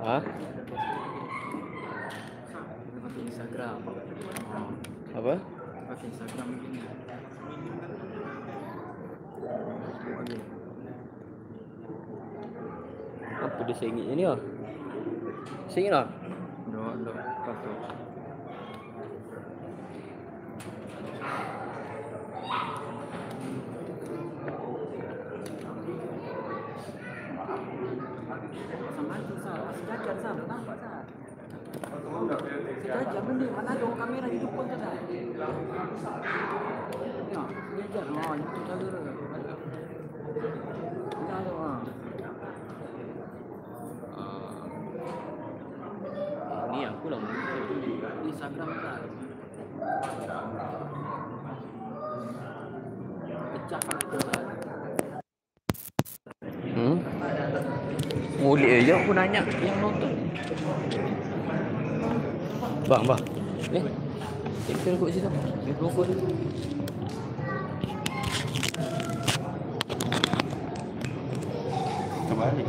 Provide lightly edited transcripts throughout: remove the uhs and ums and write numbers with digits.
Ah? Pakai Instagram. Apa? Pakai Instagram begini. Apa dia sengit ni ah? Sengit lah. Dok, patut. Sama tu sah, sejajar sah, nampak sah. Sejajar benda, mana ada orang kamera hidup pun sah. Ya, sejajar. Oh, itu cara. Dah tu ah. Ni aku lah Instagram kan. Pecah tu. Mulik aja Aku nanya yang nonton. Bang. Kita rokok situ. Ni rokok tu. Kembali.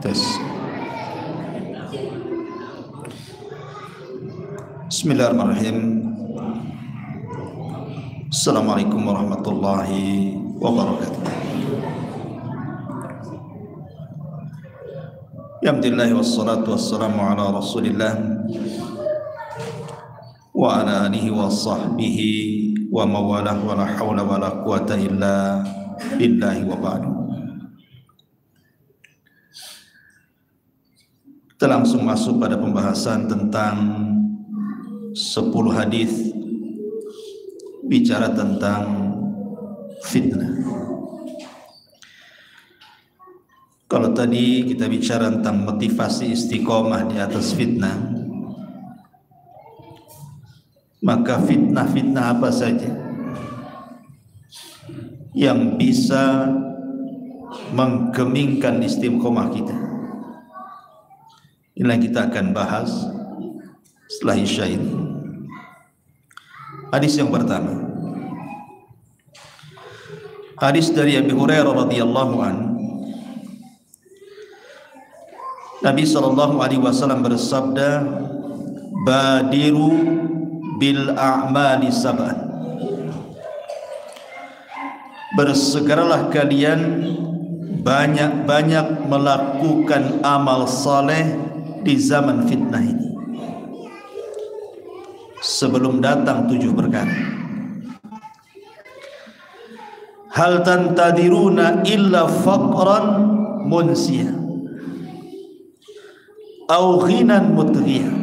Tes. Bismillahirrahmanirrahim. Assalamualaikum warahmatullahi wabarakatuh. Alhamdulillah wassalatu wassalamu ala Rasulillah wa ala alihi wa sahbihi wa mawalah wa la hawla wa la quwata illa billahi wa ba'du. Kita langsung masuk pada pembahasan tentang 10 hadis bicara tentang fitnah. Kalau tadi kita bicara tentang motivasi istiqomah di atas fitnah, maka fitnah-fitnah apa saja yang bisa menggemingkan istiqomah kita, inilah kita akan bahas setelah Isya ini. Hadis yang pertama, hadis dari Abi Hurairah radhiyallahu anhu. Nabi SAW bersabda, badiru bil a'mali sab'an, bersegeralah kalian banyak-banyak melakukan amal saleh di zaman fitnah ini sebelum datang 7 perkara. Hal tantadiruna illa faqran munsiyah au ghinan mutghiyah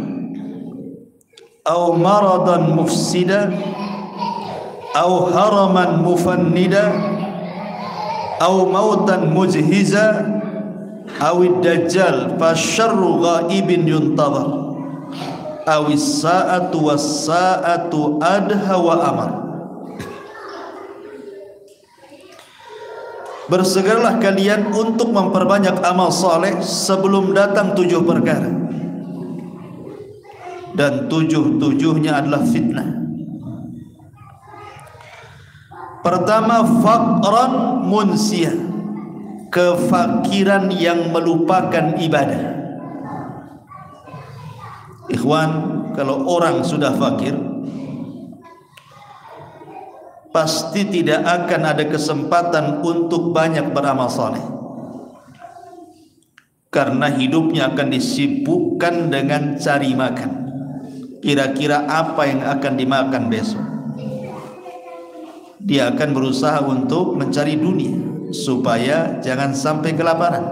au maradan mufsida au haraman mufannida au mautan mujhiza au dajjal fasyarru ghaibin yuntadhar au as-sa'atu was-sa'atu adha wa amar. Bersegeralah kalian untuk memperbanyak amal saleh sebelum datang 7 perkara, dan 7-7-nya adalah fitnah. Pertama, faqran munsiyah, kefakiran yang melupakan ibadah. Ikhwan, kalau orang sudah fakir, pasti tidak akan ada kesempatan untuk banyak beramal saleh, karena hidupnya akan disibukkan dengan cari makan. Kira-kira apa yang akan dimakan besok? Dia akan berusaha untuk mencari dunia supaya jangan sampai kelaparan.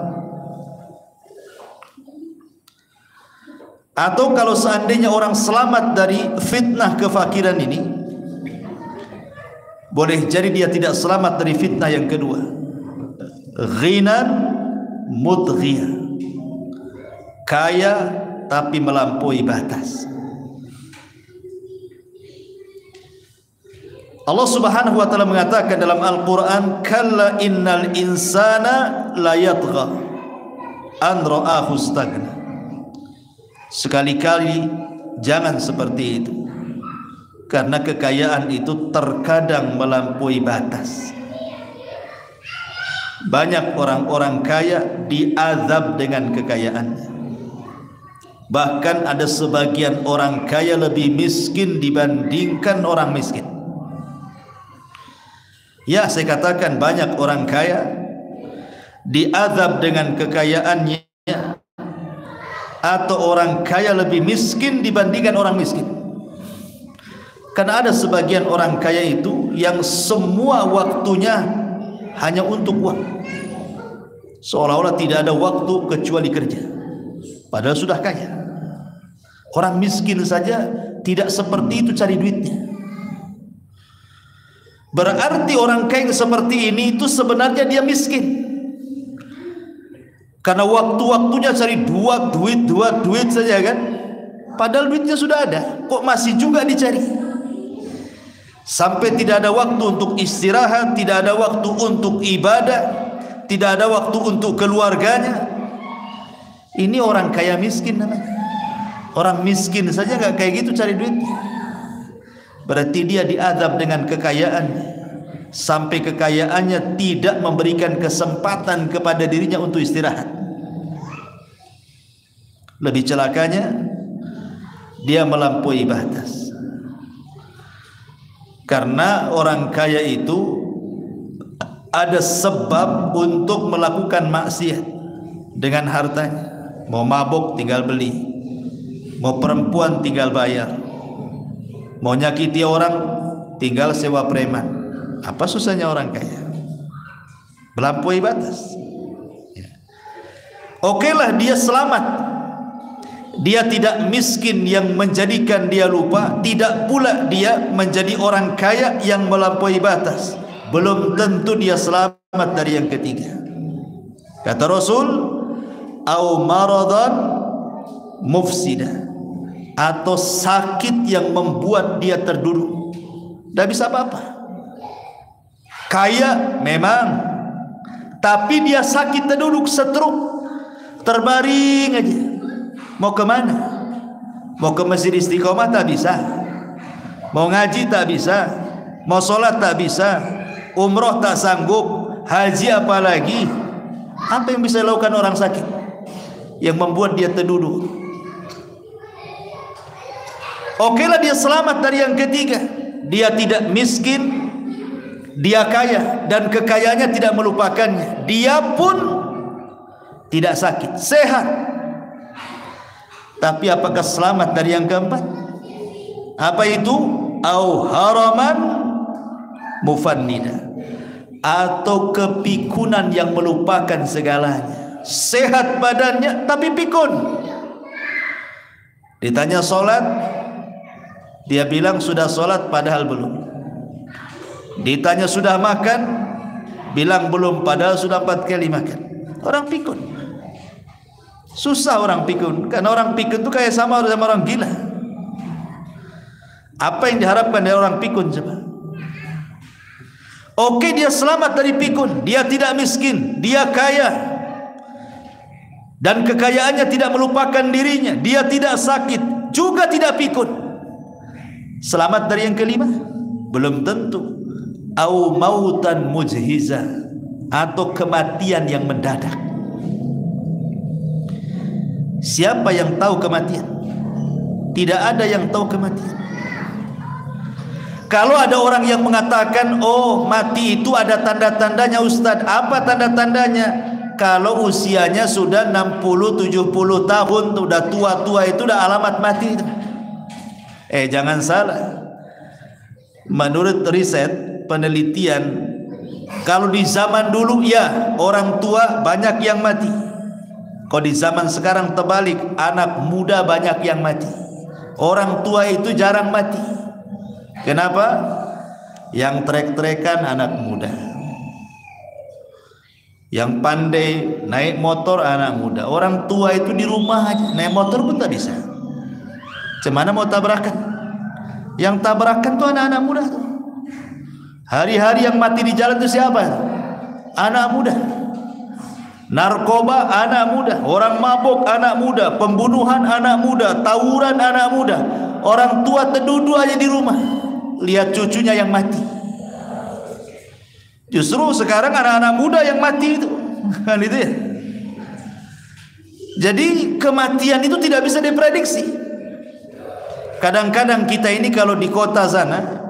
Atau kalau seandainya orang selamat dari fitnah kefakiran ini, boleh jadi dia tidak selamat dari fitnah yang kedua, ghinan mudghiyah, kaya tapi melampaui batas. Allah Subhanahu wa taala mengatakan dalam Al-Qur'an, kalla innal insana la yatgha an ra'ahu istaghna. Sekali-kali jangan seperti itu, karena kekayaan itu terkadang melampaui batas. Banyak orang-orang kaya diazab dengan kekayaannya. Bahkan ada sebagian orang kaya lebih miskin dibandingkan orang miskin. Ya, saya katakan banyak orang kaya diazab dengan kekayaannya, atau orang kaya lebih miskin dibandingkan orang miskin. Karena ada sebagian orang kaya itu yang semua waktunya hanya untuk uang, seolah-olah tidak ada waktu kecuali kerja, padahal sudah kaya. Orang miskin saja tidak seperti itu cari duitnya. Berarti orang kaya seperti ini itu sebenarnya dia miskin, karena waktu-waktunya cari duit saja kan. Padahal duitnya sudah ada, kok masih juga dicari. Sampai tidak ada waktu untuk istirahat, tidak ada waktu untuk ibadah, tidak ada waktu untuk keluarganya. Ini orang kaya miskin namanya. Orang miskin saja gak kayak gitu cari duitnya. Berarti dia diazab dengan kekayaannya, sampai kekayaannya tidak memberikan kesempatan kepada dirinya untuk istirahat. Lebih celakanya, dia melampaui batas. Karena orang kaya itu ada sebab untuk melakukan maksiat dengan hartanya. Mau mabuk tinggal beli, mau perempuan tinggal bayar, mau nyakiti orang tinggal sewa preman. Apa susahnya orang kaya? Melampaui batas. Okelah dia selamat, dia tidak miskin yang menjadikan dia lupa, tidak pula dia menjadi orang kaya yang melampaui batas. Belum tentu dia selamat dari yang ketiga. Kata Rasul, au maradan mufsida, atau sakit yang membuat dia terduduk, tidak bisa apa-apa. Kaya memang, tapi dia sakit terduduk, stroke, terbaring aja. Mau kemana? Mau ke masjid Istiqomah tak bisa, mau ngaji tak bisa, mau sholat tak bisa, umroh tak sanggup, haji apalagi. Apa yang bisa dilakukan orang sakit yang membuat dia terduduk? Okelah dia selamat dari yang ketiga, dia tidak miskin, dia kaya, dan kekayaannya tidak melupakannya. Dia pun tidak sakit, sehat. Tapi apakah selamat dari yang keempat? Apa itu? Au haraman mufannida, atau kepikunan yang melupakan segalanya. Sehat badannya tapi pikun. Ditanya sholat, dia bilang sudah sholat padahal belum. Ditanya sudah makan, bilang belum padahal sudah 4 kali makan. Orang pikun. Susah orang pikun, karena orang pikun itu kayak sama orang gila. Apa yang diharapkan dari orang pikun coba? Oke, dia selamat dari pikun, dia tidak miskin, dia kaya, dan kekayaannya tidak melupakan dirinya, dia tidak sakit, juga tidak pikun. Selamat dari yang kelima? Belum tentu. Au mautan mujhiza, atau kematian yang mendadak. Siapa yang tahu kematian? Tidak ada yang tahu kematian. Kalau ada orang yang mengatakan, oh mati itu ada tanda-tandanya Ustaz. Apa tanda-tandanya? Kalau usianya sudah 60-70 tahun, sudah tua-tua, itu sudah alamat mati. Jangan salah. Menurut riset, penelitian, kalau di zaman dulu ya orang tua banyak yang mati. Kalau di zaman sekarang terbalik, anak muda banyak yang mati. Orang tua itu jarang mati. Kenapa? Yang trek-trekan anak muda, yang pandai naik motor anak muda. Orang tua itu di rumah aja, naik motor pun tak bisa. Cemana mau tabrakan? Yang tabrakan tuh anak-anak muda tuh. Hari-hari yang mati di jalan itu siapa? Anak muda. Narkoba anak muda, orang mabuk anak muda, pembunuhan anak muda, tawuran anak muda. Orang tua terduduk aja di rumah, lihat cucunya yang mati. Justru sekarang anak-anak muda yang mati itu, kan itu ya. Jadi kematian itu tidak bisa diprediksi. Kadang-kadang kita ini kalau di kota sana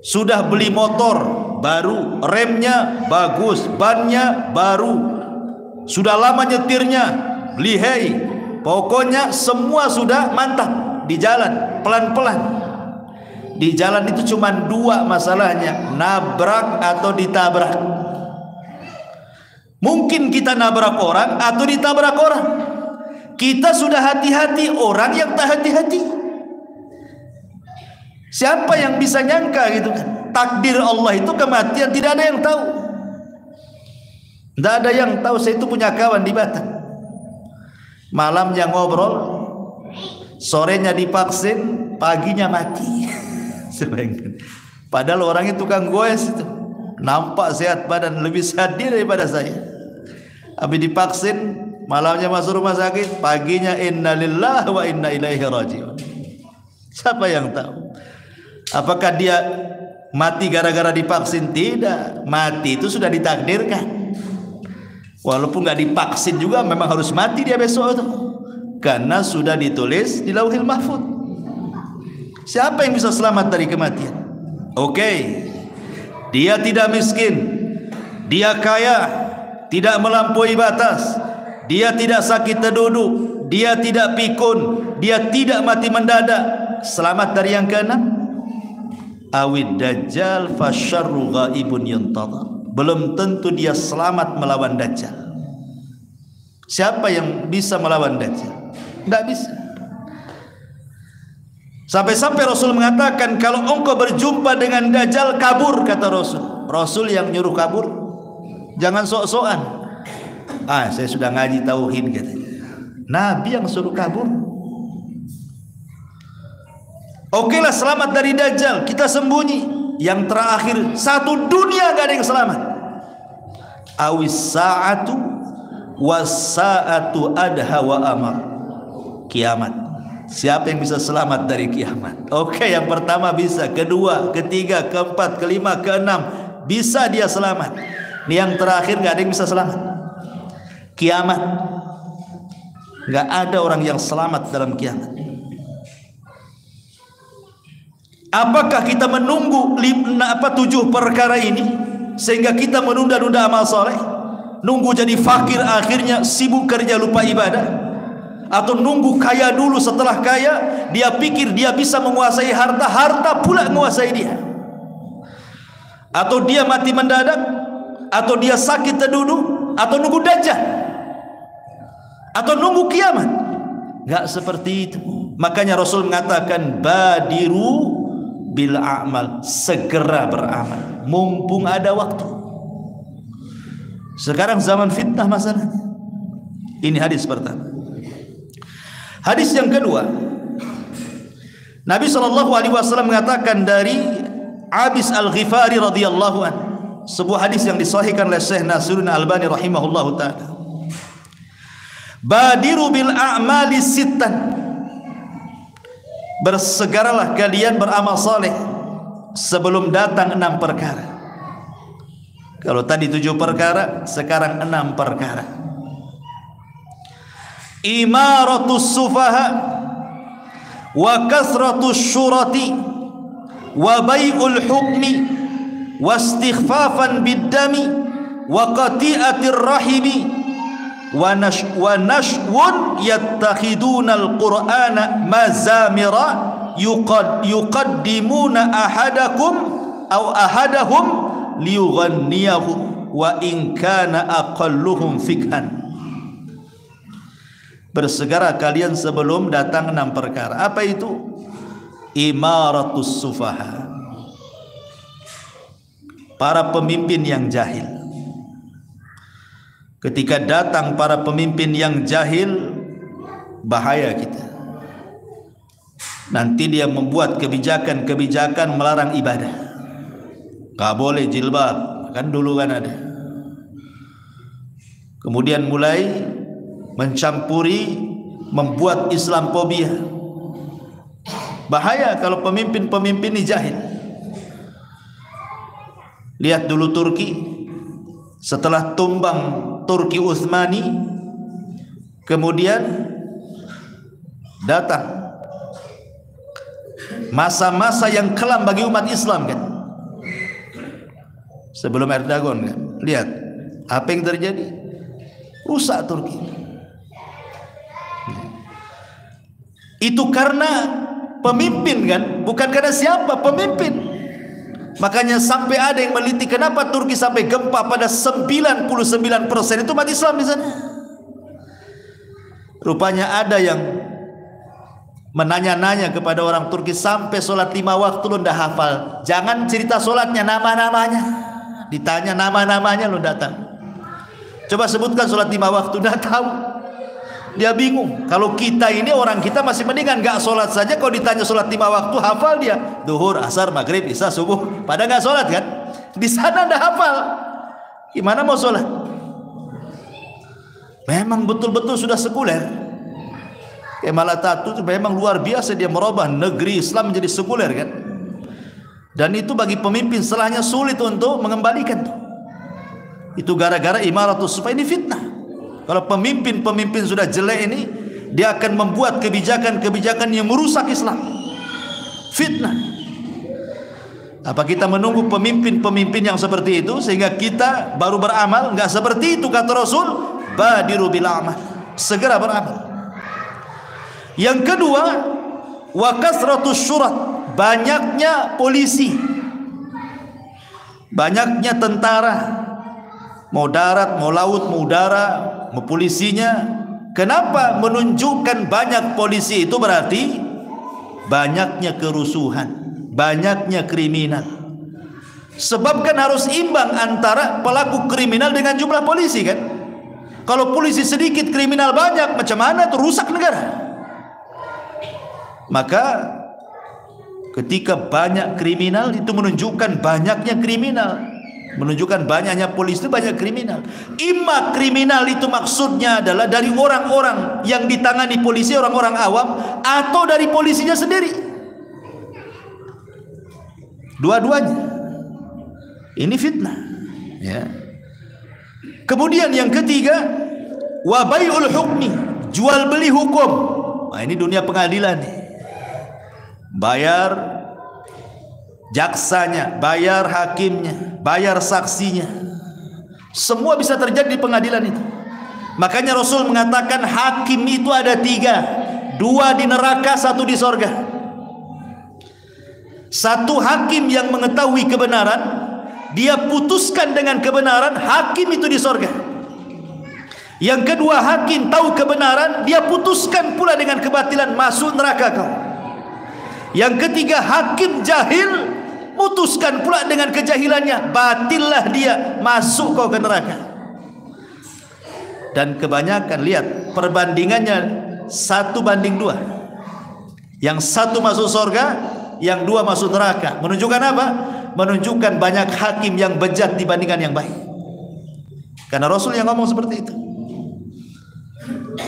sudah beli motor baru, remnya bagus, bannya baru, sudah lama nyetirnya, lihai, pokoknya semua sudah mantap. Di jalan pelan-pelan. Di jalan itu cuma dua masalahnya, nabrak atau ditabrak. Mungkin kita nabrak orang atau ditabrak orang. Kita sudah hati-hati, orang yang tak hati-hati. Siapa yang bisa nyangka gitu kan? Takdir Allah itu kematian, tidak ada yang tahu. Tidak ada yang tahu. Saya itu punya kawan di Batam, malamnya ngobrol, sorenya divaksin, paginya mati. Padahal orangnya tukang goes itu, nampak sehat badan, lebih sehat dia daripada saya. Habis divaksin, malamnya masuk rumah sakit, paginya innalillahi wa inna ilaihi rajiun. Siapa yang tahu? Apakah dia mati gara-gara divaksin? Tidak, mati itu sudah ditakdirkan. Walaupun nggak divaksin juga memang harus mati dia besok itu, karena sudah ditulis di Lauhil Mahfuz. Siapa yang bisa selamat dari kematian? Oke, dia tidak miskin, dia kaya, tidak melampaui batas, dia tidak sakit terduduk, dia tidak pikun, dia tidak mati mendadak. Selamat dari yang keenam, awid dajjal fasyarru ghaibun yuntadhar. Belum tentu dia selamat melawan dajjal. Siapa yang bisa melawan dajjal? Tidak bisa. Sampai-sampai Rasul mengatakan, kalau engkau berjumpa dengan dajjal, kabur, kata Rasul. Rasul yang nyuruh kabur, jangan sok-sokan. Saya sudah ngaji tauhid katanya. Nabi yang suruh kabur. Okelah, selamat dari dajjal, kita sembunyi. Yang terakhir, satu dunia gak ada yang selamat. Awis sa'atu was sa'atu adha wa amar. Kiamat. Siapa yang bisa selamat dari kiamat? Oke, yang pertama bisa, kedua, ketiga, keempat, kelima, keenam, bisa dia selamat. Ini yang terakhir gak ada yang bisa selamat. Kiamat. Gak ada orang yang selamat dalam kiamat. Apakah kita menunggu 7 perkara ini sehingga kita menunda-nunda amal soleh, nunggu jadi fakir akhirnya sibuk kerja lupa ibadah, atau nunggu kaya dulu, setelah kaya dia pikir dia bisa menguasai harta, harta pula menguasai dia, atau dia mati mendadak, atau dia sakit terduduk, atau nunggu dajjal, atau nunggu kiamat? Enggak seperti itu. Makanya Rasul mengatakan badiru bil a'mal, segera beramal mumpung ada waktu. Sekarang zaman fitnah masalahnya. Ini hadis pertama. Hadis yang kedua, Nabi SAW mengatakan dari Abis Al-Ghifari radhiyallahu anhu, sebuah hadis yang disahihkan oleh Syekh Nasiruddin Albani rahimahullahu ta'ala. Badiru bil a'mali sittan, bersegeralah kalian beramal saleh sebelum datang 6 perkara. Kalau tadi 7 perkara, sekarang 6 perkara. Imaratus sufaha wa kasratus syurati wa bai'ul hukmi wa istighfafan biddami wa qati'atir rahimi wa nashwun yattakhidunal qur'ana mazamira yuqaddimuna ahadahum liyughanniyahu wa in kana aqalluhum fikhan. Bersegera kalian sebelum datang 6 perkara. Apa itu? Imaratus sufaha, para pemimpin yang jahil. Ketika datang para pemimpin yang jahil, bahaya kita. Nanti dia membuat kebijakan-kebijakan melarang ibadah. Gak boleh jilbab, kan dulu kan ada. Kemudian mulai mencampuri, membuat Islamfobia. Bahaya kalau pemimpin-pemimpin ini jahil. Lihat dulu Turki, setelah tumbang Turki Utsmani, kemudian datang masa-masa yang kelam bagi umat Islam kan. Sebelum Erdogan kan, lihat apa yang terjadi, rusak Turki. Itu karena pemimpin kan, bukan karena siapa, pemimpin. Makanya sampai ada yang meneliti kenapa Turki sampai gempa pada 99% itu umat Islam di sana. Rupanya ada yang menanya-nanya kepada orang Turki, sampai sholat 5 waktu lu ndak hafal. Jangan cerita sholatnya, nama-namanya. Ditanya nama-namanya lu datang. Coba sebutkan sholat 5 waktu, ndak tahu. Dia bingung. Kalau kita ini, orang kita masih mendingan gak sholat saja. Kalau ditanya sholat 5 waktu, hafal dia. Duhur, asar, maghrib, isya, subuh. Padahal gak sholat kan. Di sana dah hafal. Gimana mau sholat? Memang betul-betul sudah sekuler. Kemal Atatürk itu memang luar biasa. Dia merubah negeri Islam menjadi sekuler kan. Dan itu bagi pemimpin setelahnya sulit untuk mengembalikan. Itu gara-gara imaratus sufaha. Ini fitnah. Kalau pemimpin-pemimpin sudah jelek ini, dia akan membuat kebijakan-kebijakan yang merusak Islam. Fitnah. Apa kita menunggu pemimpin-pemimpin yang seperti itu sehingga kita baru beramal? Enggak seperti itu kata Rasul, badiru bil amal. Segera beramal. Yang kedua, wa kasratus syurat, banyaknya polisi. Banyaknya tentara. Mau darat, mau laut, mau udara, mau polisinya. Kenapa menunjukkan banyak polisi? Itu berarti banyaknya kerusuhan, banyaknya kriminal. Sebab kan harus imbang antara pelaku kriminal dengan jumlah polisi kan. Kalau polisi sedikit, kriminal banyak, macam mana itu rusak negara. Maka ketika banyak kriminal, itu menunjukkan banyaknya kriminal, menunjukkan banyaknya polisi itu banyak kriminal. Imma kriminal itu maksudnya adalah dari orang-orang yang ditangani polisi, orang-orang awam, atau dari polisinya sendiri. Dua-duanya. Ini fitnah ya. Kemudian yang ketiga, wa bai'ul hukmi, jual beli hukum. Nah, ini dunia pengadilan nih. Bayar jaksanya, bayar hakimnya, bayar saksinya. Semua bisa terjadi di pengadilan itu. Makanya Rasul mengatakan hakim itu ada 3, 2 di neraka, 1 di sorga. Satu hakim yang mengetahui kebenaran, dia putuskan dengan kebenaran, hakim itu di sorga. Yang kedua, hakim tahu kebenaran, dia putuskan pula dengan kebatilan, masuk neraka kau. Yang ketiga, hakim jahil, putuskan pula dengan kejahilannya, batillah dia, masuk kau ke neraka. Dan kebanyakan lihat perbandingannya 1:2. Yang 1 masuk surga, yang 2 masuk neraka. Menunjukkan apa? Menunjukkan banyak hakim yang bejat dibandingkan yang baik. Karena Rasul yang ngomong seperti itu.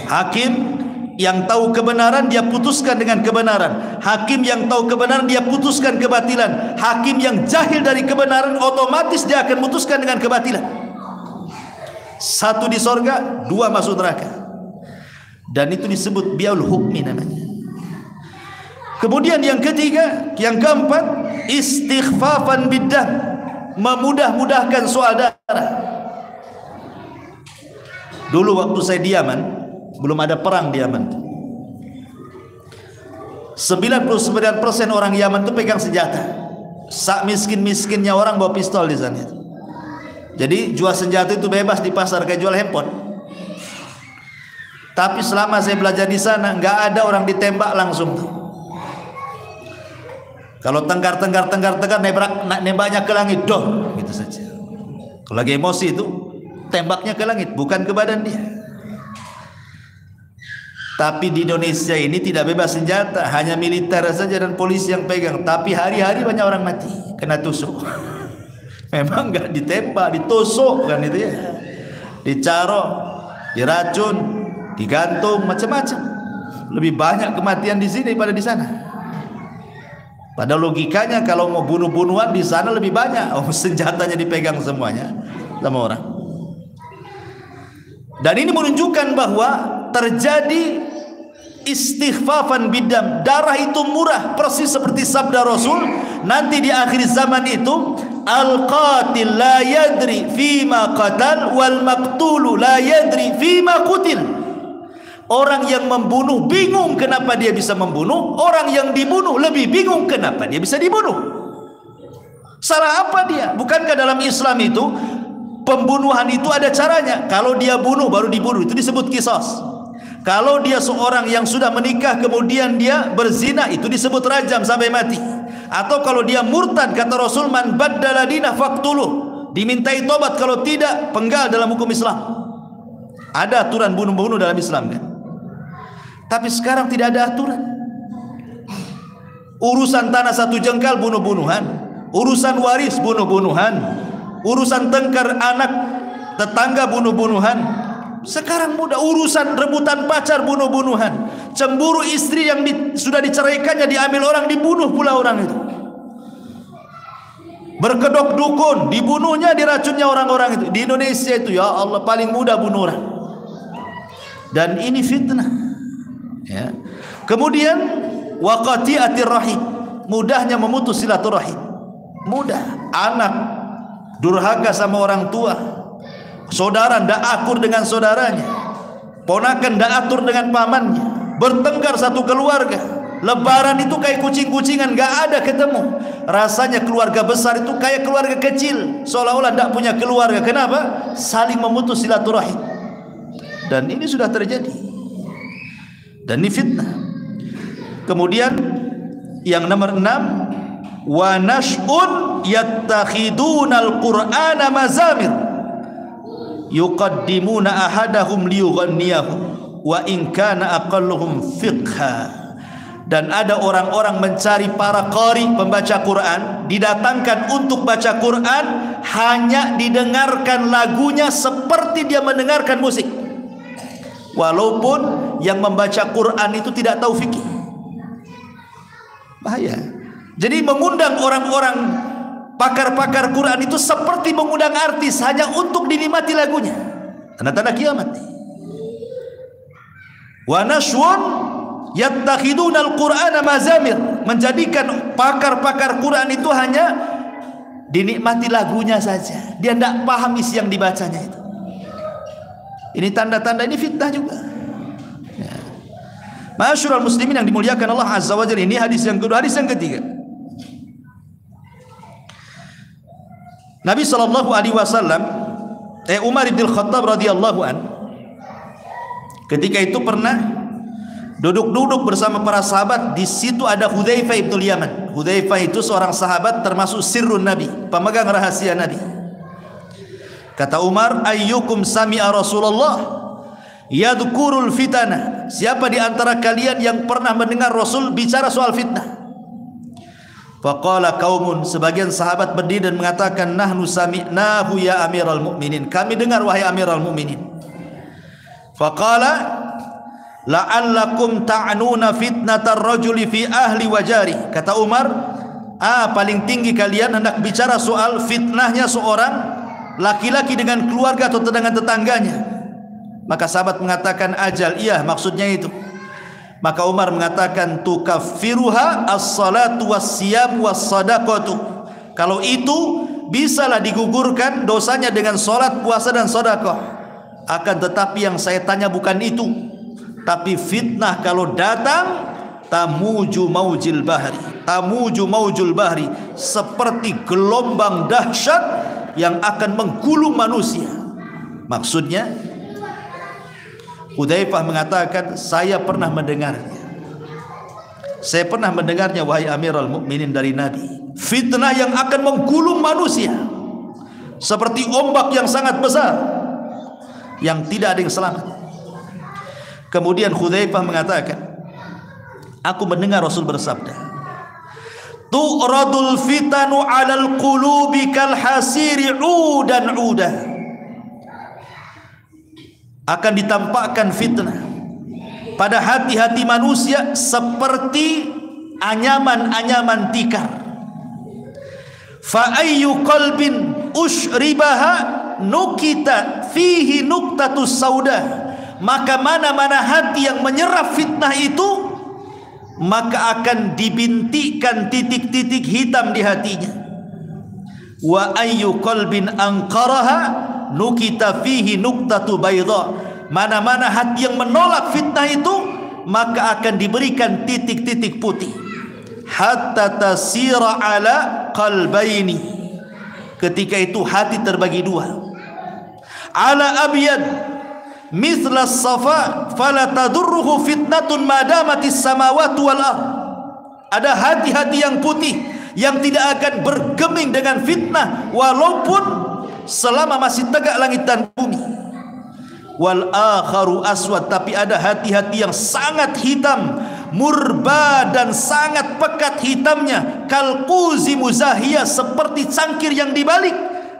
Hakim yang tahu kebenaran dia putuskan dengan kebenaran. Hakim yang tahu kebenaran dia putuskan kebatilan. Hakim yang jahil dari kebenaran otomatis dia akan putuskan dengan kebatilan. Satu di sorga, dua masuk neraka. Dan itu disebut biaul hukmi namanya. Kemudian yang ketiga, yang keempat, istighfafan biddam, memudah-mudahkan soal darah. Dulu waktu saya di Yaman, belum ada perang di Yaman. 99% orang Yaman itu pegang senjata. Sak miskin-miskinnya orang bawa pistol di sana. Jadi jual senjata itu bebas di pasar kayak jual handphone. Tapi selama saya belajar di sana nggak ada orang ditembak langsung tuh. Kalau tengkar nembaknya ke langit, doh, gitu saja. Kalau lagi emosi itu tembaknya ke langit, bukan ke badan dia. Tapi di Indonesia ini tidak bebas senjata, hanya militer saja dan polisi yang pegang. Tapi hari-hari banyak orang mati kena tusuk. Memang nggak ditembak, ditusuk kan itu ya, dicarok, diracun, digantung, macam-macam. Lebih banyak kematian di sini daripada di sana. Pada logikanya kalau mau bunuh-bunuhan di sana lebih banyak. Oh, senjatanya dipegang semuanya sama orang. Dan ini menunjukkan bahwa terjadi istighfafan bidam. Darah itu murah, persis seperti sabda Rasul. Nanti di akhir zaman itu, al-qatil la yadri fima qatal wal maqtulu la yadri fima qutil. Orang yang membunuh bingung kenapa dia bisa membunuh. Orang yang dibunuh lebih bingung kenapa dia bisa dibunuh. Salah apa dia? Bukankah dalam Islam itu pembunuhan itu ada caranya? Kalau dia bunuh baru dibunuh, itu disebut qisas. Kalau dia seorang yang sudah menikah kemudian dia berzina, itu disebut rajam sampai mati. Atau kalau dia murtad, kata Rasul, man baddala dinah faqtuluh, dimintai tobat, kalau tidak penggal dalam hukum Islam. Ada aturan bunuh-bunuh dalam Islam kan? Tapi sekarang tidak ada aturan. Urusan tanah satu jengkal bunuh-bunuhan, urusan waris bunuh-bunuhan, urusan tengkar anak tetangga bunuh-bunuhan. Sekarang mudah, urusan rebutan pacar bunuh-bunuhan, cemburu istri yang sudah diceraikannya diambil orang, dibunuh pula orang itu. Berkedok dukun, dibunuhnya, diracunnya orang-orang itu. Di Indonesia itu ya Allah paling mudah bunuh orang. Dan ini fitnah. Ya. Kemudian waqati'atir rahim, mudahnya memutus silaturahim. Mudah. Anak durhaka sama orang tua, saudara ndak akur dengan saudaranya, ponakan ndak atur dengan pamannya, bertengkar satu keluarga. Lebaran itu kayak kucing-kucingan, nggak ada ketemu. Rasanya keluarga besar itu kayak keluarga kecil, seolah-olah ndak punya keluarga. Kenapa? Saling memutus silaturahim. Dan ini sudah terjadi. Dan ini fitnah. Kemudian yang nomor 6, wa nash'un yattakhidunal qur'ana mazamir yuqaddimuna ahadahum liyughanniyahu wa in kana aqalluhum fiqha. Dan ada orang-orang mencari para qari, pembaca Quran, didatangkan untuk baca Quran, hanya didengarkan lagunya seperti dia mendengarkan musik. Walaupun yang membaca Quran itu tidak tahu fikih. Bahaya. Jadi mengundang orang-orang pakar-pakar Quran itu seperti mengundang artis, hanya untuk dinikmati lagunya. Tanda-tanda kiamat. Wa nashwun yattakhidunal qur'ana mazamir, menjadikan pakar-pakar Quran itu hanya dinikmati lagunya saja. Dia tidak paham isi yang dibacanya itu. Ini tanda-tanda, ini fitnah juga. Ya. Ma'asyiral muslimin yang dimuliakan Allah Azza wa Jalla, ini hadis yang kedua. Hadis yang ketiga, Nabi sallallahu alaihi wasallam, Umar bin Khattab radhiyallahu an, ketika itu pernah duduk-duduk bersama para sahabat. Di situ ada Hudzaifah bin Yaman. Hudzaifah itu seorang sahabat termasuk sirrun Nabi, pemegang rahasia Nabi. Kata Umar, ayyukum sami'a Rasulullah yadhkurul fitana, siapa di antara kalian yang pernah mendengar Rasul bicara soal fitnah? Faqala qaumun, sebagian sahabat berdiri dan mengatakan, nahnu sami'nahu ya amiral mu'minin, kami dengar wahai amiral mu'minin. Faqala la'allakum ta'nuna fitnatar rajuli fi ahli wa jari. Kata Umar, paling tinggi kalian hendak bicara soal fitnahnya seorang laki-laki dengan keluarga atau dengan tetangganya. Maka sahabat mengatakan, ajal, iya maksudnya itu. Maka Umar mengatakan, tukaffiruha as-salatu was-siyam was-sadaqatu. Kalau itu bisalah digugurkan dosanya dengan salat, puasa dan sedekah. Akan tetapi yang saya tanya bukan itu, tapi fitnah kalau datang tamuju maujil bahri, seperti gelombang dahsyat yang akan menggulung manusia. Maksudnya Hudzaifah mengatakan, saya pernah mendengarnya. Saya pernah mendengarnya, wahai Amirul Mukminin, dari Nabi. Fitnah yang akan menggulung manusia seperti ombak yang sangat besar, yang tidak ada yang selamat. Kemudian Hudzaifah mengatakan, aku mendengar Rasul bersabda, tu'radul fitanu 'alal qulubi kal hasiri 'udan 'uda. Akan ditampakkan fitnah pada hati-hati manusia seperti anyaman-anyaman tikar. Fa ayyu qalbin ushribaha nukita fihi nuktatus sauda. Maka mana-mana hati yang menyerap fitnah itu, maka akan dibintikkan titik-titik hitam di hatinya. Wa ayyu qalbin anqaraha nukita fihi nuktatu bayda. Mana-mana hati yang menolak fitnah itu, maka akan diberikan titik-titik putih. Hatta tasira ala qalbaini. Ketika itu hati terbagi dua. Ala abyad mithla safa fala tadurruhu fitnatun madamatis samawati wal ardh. Ada hati-hati yang putih yang tidak akan bergeming dengan fitnah walaupun selama masih tegak langit dan bumi. Wal akharu aswad, tapi ada hati-hati yang sangat hitam, murba dan sangat pekat hitamnya, kalquzi muzahiyah, seperti cangkir yang dibalik.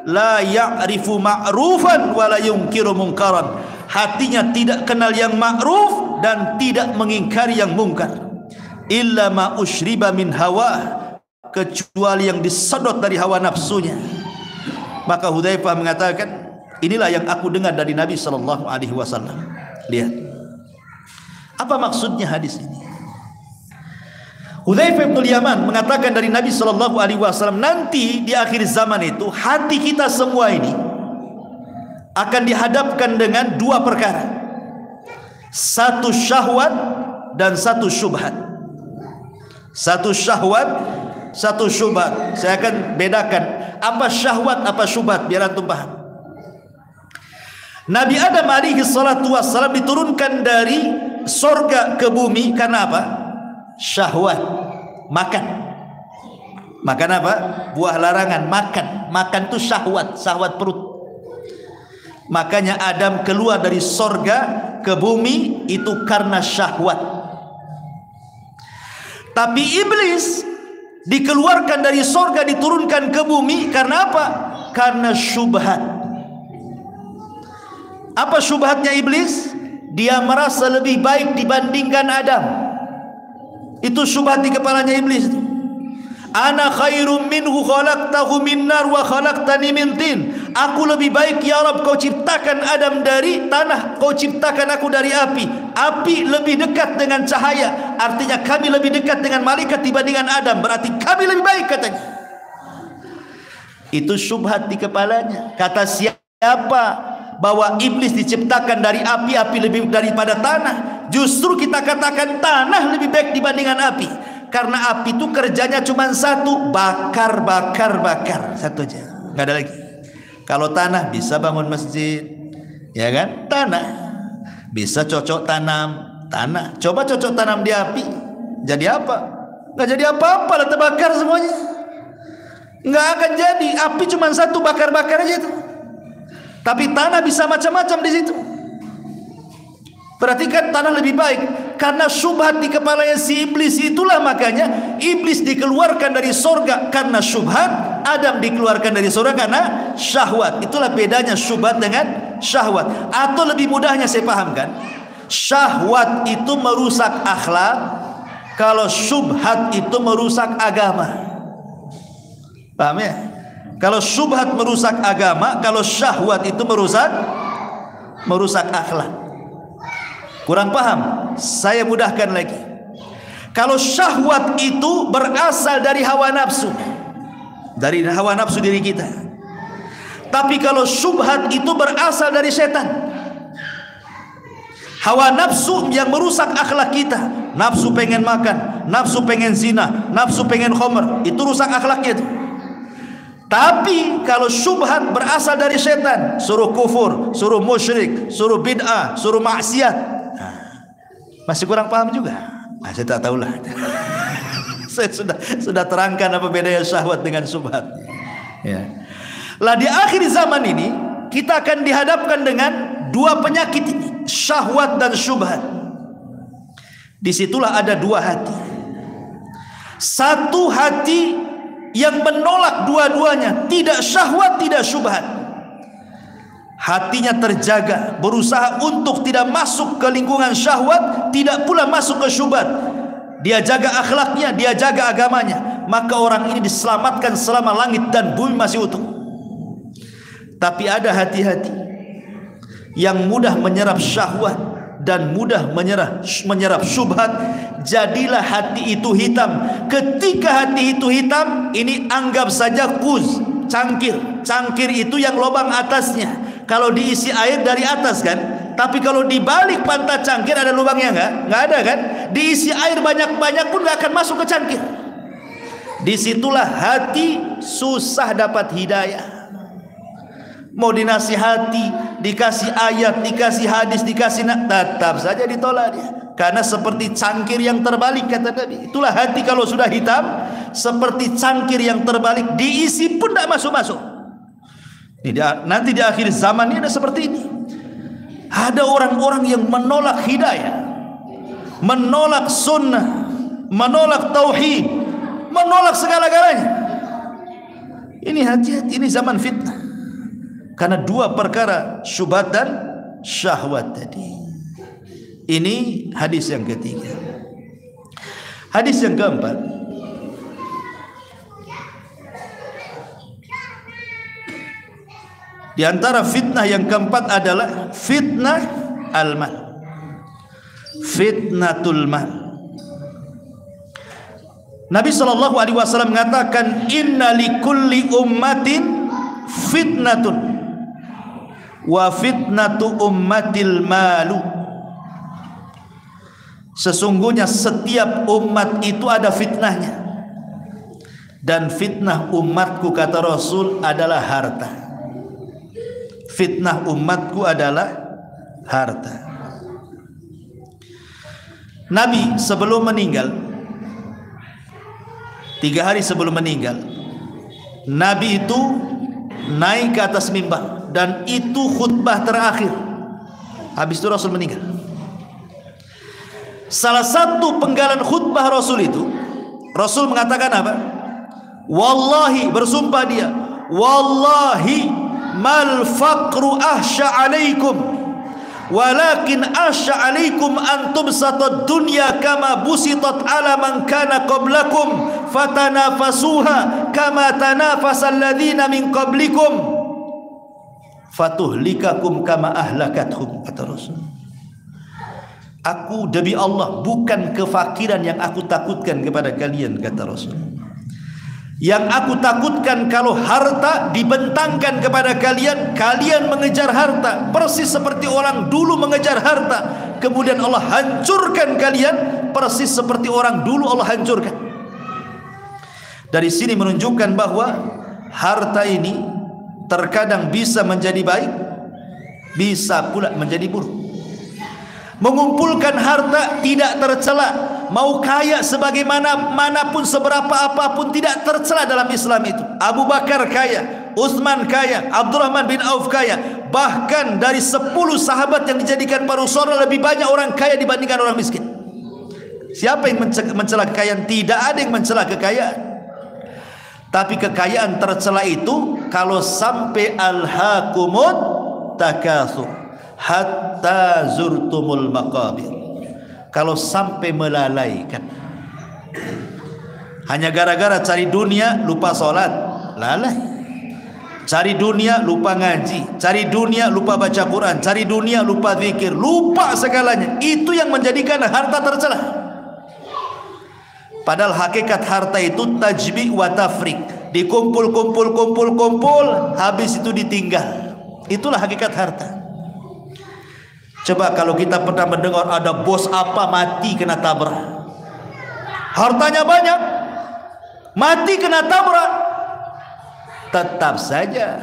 La ya'rifu ma'rufan wa la yunkiru munkaran. Hatinya tidak kenal yang ma'ruf dan tidak mengingkari yang mungkar. Illa ma ushriba min hawa, kecuali yang disedot dari hawa nafsunya. Maka Hudzaifah mengatakan, inilah yang aku dengar dari Nabi sallallahu alaihi wasallam. Lihat. Apa maksudnya hadis ini? Hudzaifah bin Yaman mengatakan dari Nabi sallallahu alaihi wasallam, nanti di akhir zaman itu hati kita semua ini akan dihadapkan dengan dua perkara. Satu syahwat dan satu syubhat. Satu syahwat, satu syubhat. Saya akan bedakan apa syahwat, apa syubhat, biar antum paham. Nabi Adam alaihi salatu wassalam diturunkan dari sorga ke bumi karena apa? Syahwat, makan. Makan apa? Buah larangan, makan. Makan itu syahwat, syahwat perut. Makanya Adam keluar dari sorga ke bumi itu karena syahwat. Tapi iblis dikeluarkan dari sorga, diturunkan ke bumi karena apa? Karena syubhat. Apa syubhatnya iblis? Dia merasa lebih baik dibandingkan Adam. Itu syubhat di kepalanya iblis itu. Ana khairum minhu khalaqtahu min nar wa khalaqtani min tin. Aku lebih baik ya Rabb, kau ciptakan Adam dari tanah, kau ciptakan aku dari api. Api lebih dekat dengan cahaya, artinya kami lebih dekat dengan malaikat dibandingkan Adam, berarti kami lebih baik katanya. Itu syubhat di kepalanya. Kata siapa bahwa iblis diciptakan dari api, api lebih daripada tanah? Justru kita katakan tanah lebih baik dibandingkan api. Karena api itu kerjanya cuma satu, bakar, bakar, bakar. Satu aja, nggak ada lagi. Kalau tanah bisa bangun masjid, ya kan? Tanah bisa cocok tanam, tanah. Coba cocok tanam di api, jadi apa? Nggak jadi apa-apa lah, terbakar semuanya. Nggak akan jadi. Api cuma satu, bakar-bakar aja itu. Tapi tanah bisa macam-macam di situ. Perhatikan, tanah lebih baik karena syubhat di kepalanya si iblis. Itulah makanya iblis dikeluarkan dari sorga karena syubhat, Adam dikeluarkan dari sorga karena syahwat. Itulah bedanya syubhat dengan syahwat. Atau lebih mudahnya saya pahamkan, Syahwat itu merusak akhlak, kalau syubhat itu merusak agama. Paham ya? Kalau syubhat merusak agama, kalau syahwat itu merusak akhlak. Kurang paham? Saya mudahkan lagi. Kalau syahwat itu berasal dari hawa nafsu, dari hawa nafsu diri kita. Tapi kalau syubhat itu berasal dari setan. Hawa nafsu yang merusak akhlak kita. Nafsu pengen makan, nafsu pengen zina, nafsu pengen khamr, itu rusak akhlaknya itu. Tapi kalau syubhat berasal dari setan, suruh kufur, suruh musyrik, suruh bid'ah, suruh maksiat, masih kurang paham juga. Saya tak tahulah. Saya sudah terangkan apa bedanya syahwat dengan syubhat. Ya. Lah di akhir zaman ini kita akan dihadapkan dengan dua penyakit ini, syahwat dan syubhat. Disitulah ada dua hati. Satu hati yang menolak dua-duanya, tidak syahwat, tidak syubhat. Hatinya terjaga, berusaha untuk tidak masuk ke lingkungan syahwat, tidak pula masuk ke syubhat. Dia jaga akhlaknya, dia jaga agamanya. Maka orang ini diselamatkan selama langit dan bumi masih utuh. Tapi ada hati-hati yang mudah menyerap syahwat dan mudah menyerap syubhat. Jadilah hati itu hitam. Ketika hati itu hitam, ini anggap saja kuz, cangkir. Cangkir itu yang lubang atasnya, kalau diisi air dari atas kan. Tapi kalau di balik pantat cangkir ada lubangnya nggak ada kan. Diisi air banyak-banyak pun nggak akan masuk ke cangkir. Disitulah hati susah dapat hidayah. Mau dinasihati, dikasih ayat, dikasih hadis, dikasih tetap saja ditolak dia. Karena seperti cangkir yang terbalik, kata Nabi. Itulah hati kalau sudah hitam, seperti cangkir yang terbalik, diisi pun tidak masuk-masuk. Nanti di akhir zaman ini ada seperti ini. Ada orang-orang yang menolak hidayah, menolak sunnah, menolak tauhid, menolak segala-galanya. Ini hati-hati, ini zaman fitnah. Karena dua perkara, syubhat dan syahwat tadi. Ini hadis yang ketiga. Hadis yang keempat, di antara fitnah yang keempat adalah fitnah al-mal. Fitnatul mal. Nabi SAW mengatakan, inna likulli ummatin fitnatun wa fitnatu ummatil malu. Sesungguhnya setiap umat itu ada fitnahnya, dan fitnah umatku, kata Rasul, adalah harta. Fitnah umatku adalah harta. Nabi sebelum meninggal, 3 hari sebelum meninggal, Nabi itu naik ke atas mimbar, dan itu khutbah terakhir. Habis itu Rasul meninggal. Salah satu penggalan khutbah Rasul itu, Rasul mengatakan apa? Wallahi, bersumpah dia, wallahi mal faqru ahsya alaikum, walakin ahsya alaikum antum satad dunya kama busitat ala man kana qablakum fatanafasuha kama tanafasal ladzina min qablikum fatuhlikakum kama ahlakathum, kata Rasul. Aku demi Allah, bukan kefakiran yang aku takutkan kepada kalian, kata Rasul. Yang aku takutkan kalau harta dibentangkan kepada kalian, kalian mengejar harta persis seperti orang dulu mengejar harta, kemudian Allah hancurkan kalian persis seperti orang dulu Allah hancurkan. Dari sini menunjukkan bahwa harta ini terkadang bisa menjadi baik, bisa pula menjadi buruk. Mengumpulkan harta tidak tercela, mau kaya sebagaimana manapun, seberapa apapun, tidak tercela dalam Islam itu. Abu Bakar kaya, Utsman kaya, Abdurrahman bin Auf kaya. Bahkan dari 10 sahabat yang dijadikan para rasul, lebih banyak orang kaya dibandingkan orang miskin. Siapa yang mencela kekayaan? Tidak ada yang mencela kekayaan. Tapi kekayaan tercela itu kalau sampai alhaqumut takatsur, hatta zurtumul maqabir. Kalau sampai melalaikan, hanya gara-gara cari dunia lupa sholat, lalai. Cari dunia lupa ngaji, cari dunia lupa baca Quran, cari dunia lupa zikir, lupa segalanya. Itu yang menjadikan harta tercelah. Padahal hakikat harta itu tajmi' wa tafrik, dikumpul, habis itu ditinggal. Itulah hakikat harta. Coba kalau kita pernah mendengar ada bos apa mati kena tabrak, hartanya banyak, mati kena tabrak, tetap saja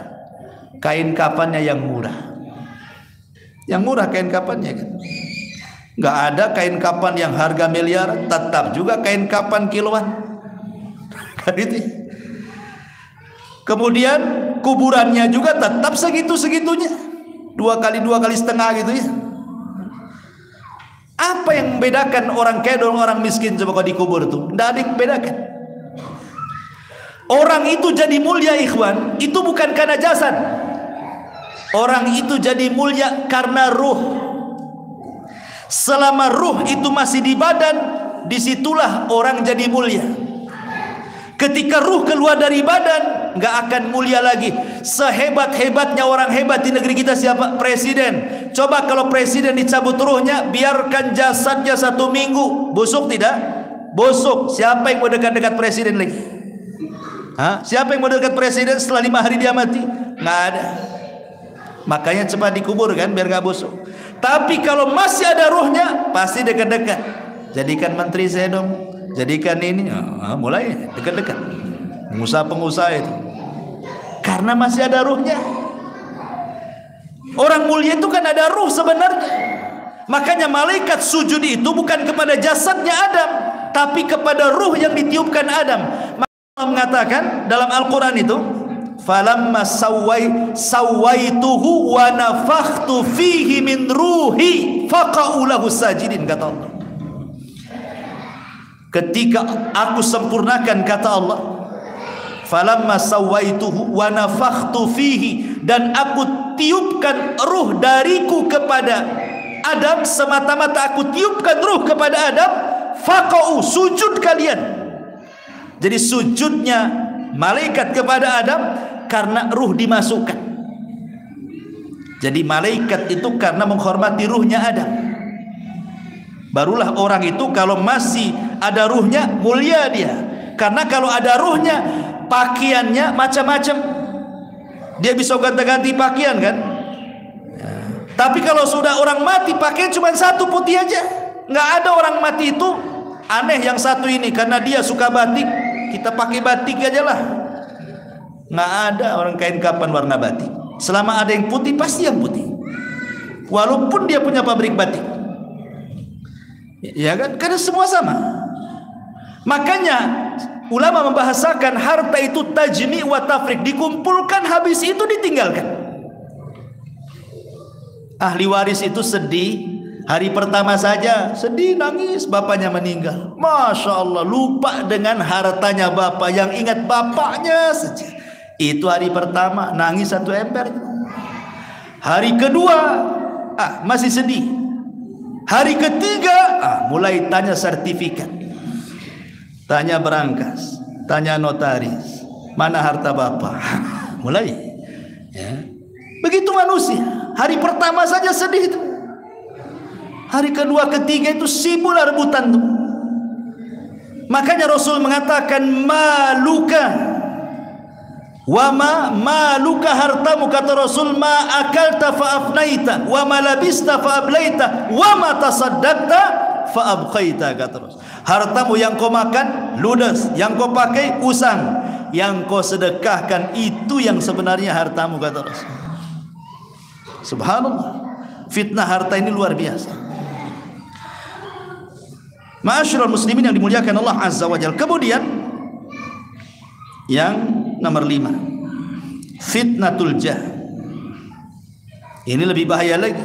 kain kafannya yang murah. Yang murah kain kafannya kan. Nggak ada kain kafan yang harga miliar, tetap juga kain kafan kiloan. Kemudian kuburannya juga tetap segitu-segitunya, 2 kali 2,5 gitu ya. Apa yang membedakan orang kaya dan orang miskin coba kalau dikubur tuh? Tidak ada yang membedakan. Orang itu jadi mulia ikhwan, itu bukan karena jasad. Orang itu jadi mulia karena ruh. Selama ruh itu masih di badan, disitulah orang jadi mulia. Ketika ruh keluar dari badan, nggak akan mulia lagi. Sehebat-hebatnya orang hebat di negeri kita siapa? Presiden. Coba kalau presiden dicabut ruhnya, biarkan jasadnya 1 minggu, busuk tidak? Busuk. Siapa yang mau dekat-dekat presiden lagi? Hah? Siapa yang mau dekat presiden setelah 5 hari dia mati? Nggak ada. Makanya cepat dikubur kan, biar nggak busuk. Tapi kalau masih ada ruhnya, pasti dekat-dekat. Jadikan menteri saya dong, jadikan ini. Mulai dekat-dekat. Pengusaha-pengusaha itu, karena masih ada ruhnya. Orang mulia itu kan ada ruh sebenarnya. Makanya malaikat sujud itu bukan kepada jasadnya Adam, tapi kepada ruh yang ditiupkan Adam. Allah mengatakan dalam Al-Quran itu, falamma sawaituhu wa nafakhtu fihi min ruhi faqa'u lahu sajidin, kata Allah. Ketika aku sempurnakan, kata Allah, falamma sawaituhu wa nafakhtu fihi, dan aku tiupkan ruh dariku kepada Adam, semata-mata aku tiupkan ruh kepada Adam, faqa'u, sujud kalian. Jadi sujudnya malaikat kepada Adam karena ruh dimasukkan. Jadi malaikat itu karena menghormati ruhnya Adam. Barulah orang itu kalau masih ada ruhnya mulia dia. Karena kalau ada ruhnya, pakaiannya macam-macam. Dia bisa ganti-ganti pakaian kan. Tapi kalau sudah orang mati, pakaian cuma 1 putih aja. Nggak ada orang mati itu aneh yang satu ini karena dia suka batik, kita pakai batik aja lah. Nggak ada orang kain kapan warna batik. Selama ada yang putih, pasti yang putih, walaupun dia punya pabrik batik, ya kan, karena semua sama. Makanya ulama membahasakan harta itu tajmi' wa tafrik, dikumpulkan habis itu ditinggalkan. Ahli waris itu sedih, hari pertama saja sedih, nangis, bapaknya meninggal. Masya Allah, lupa dengan hartanya bapak, yang ingat bapaknya saja. Itu hari pertama, nangis 1 ember. Hari kedua, masih sedih. Hari ketiga, mulai tanya sertifikat, tanya berangkas, tanya notaris, mana harta bapak. Mulai ya. Begitu manusia, hari pertama saja sedih itu. Hari kedua, ketiga itu sibuk rebutan tuh. Makanya Rasul mengatakan maluka wa maluka, hartamu, kata Rasul, ma akalta fa afnaita wa ma labista fa ablaita wa ma tasaddaqta fa abqaita, kata Rasul. Hartamu yang kau makan ludes, yang kau pakai usang, yang kau sedekahkan itu yang sebenarnya hartamu, kata Rasul. Subhanallah, fitnah harta ini luar biasa. Ma'asyiral muslimin yang dimuliakan Allah Azza wa Jalla. Kemudian yang nomor 5, fitnatul jah. Ini lebih bahaya lagi.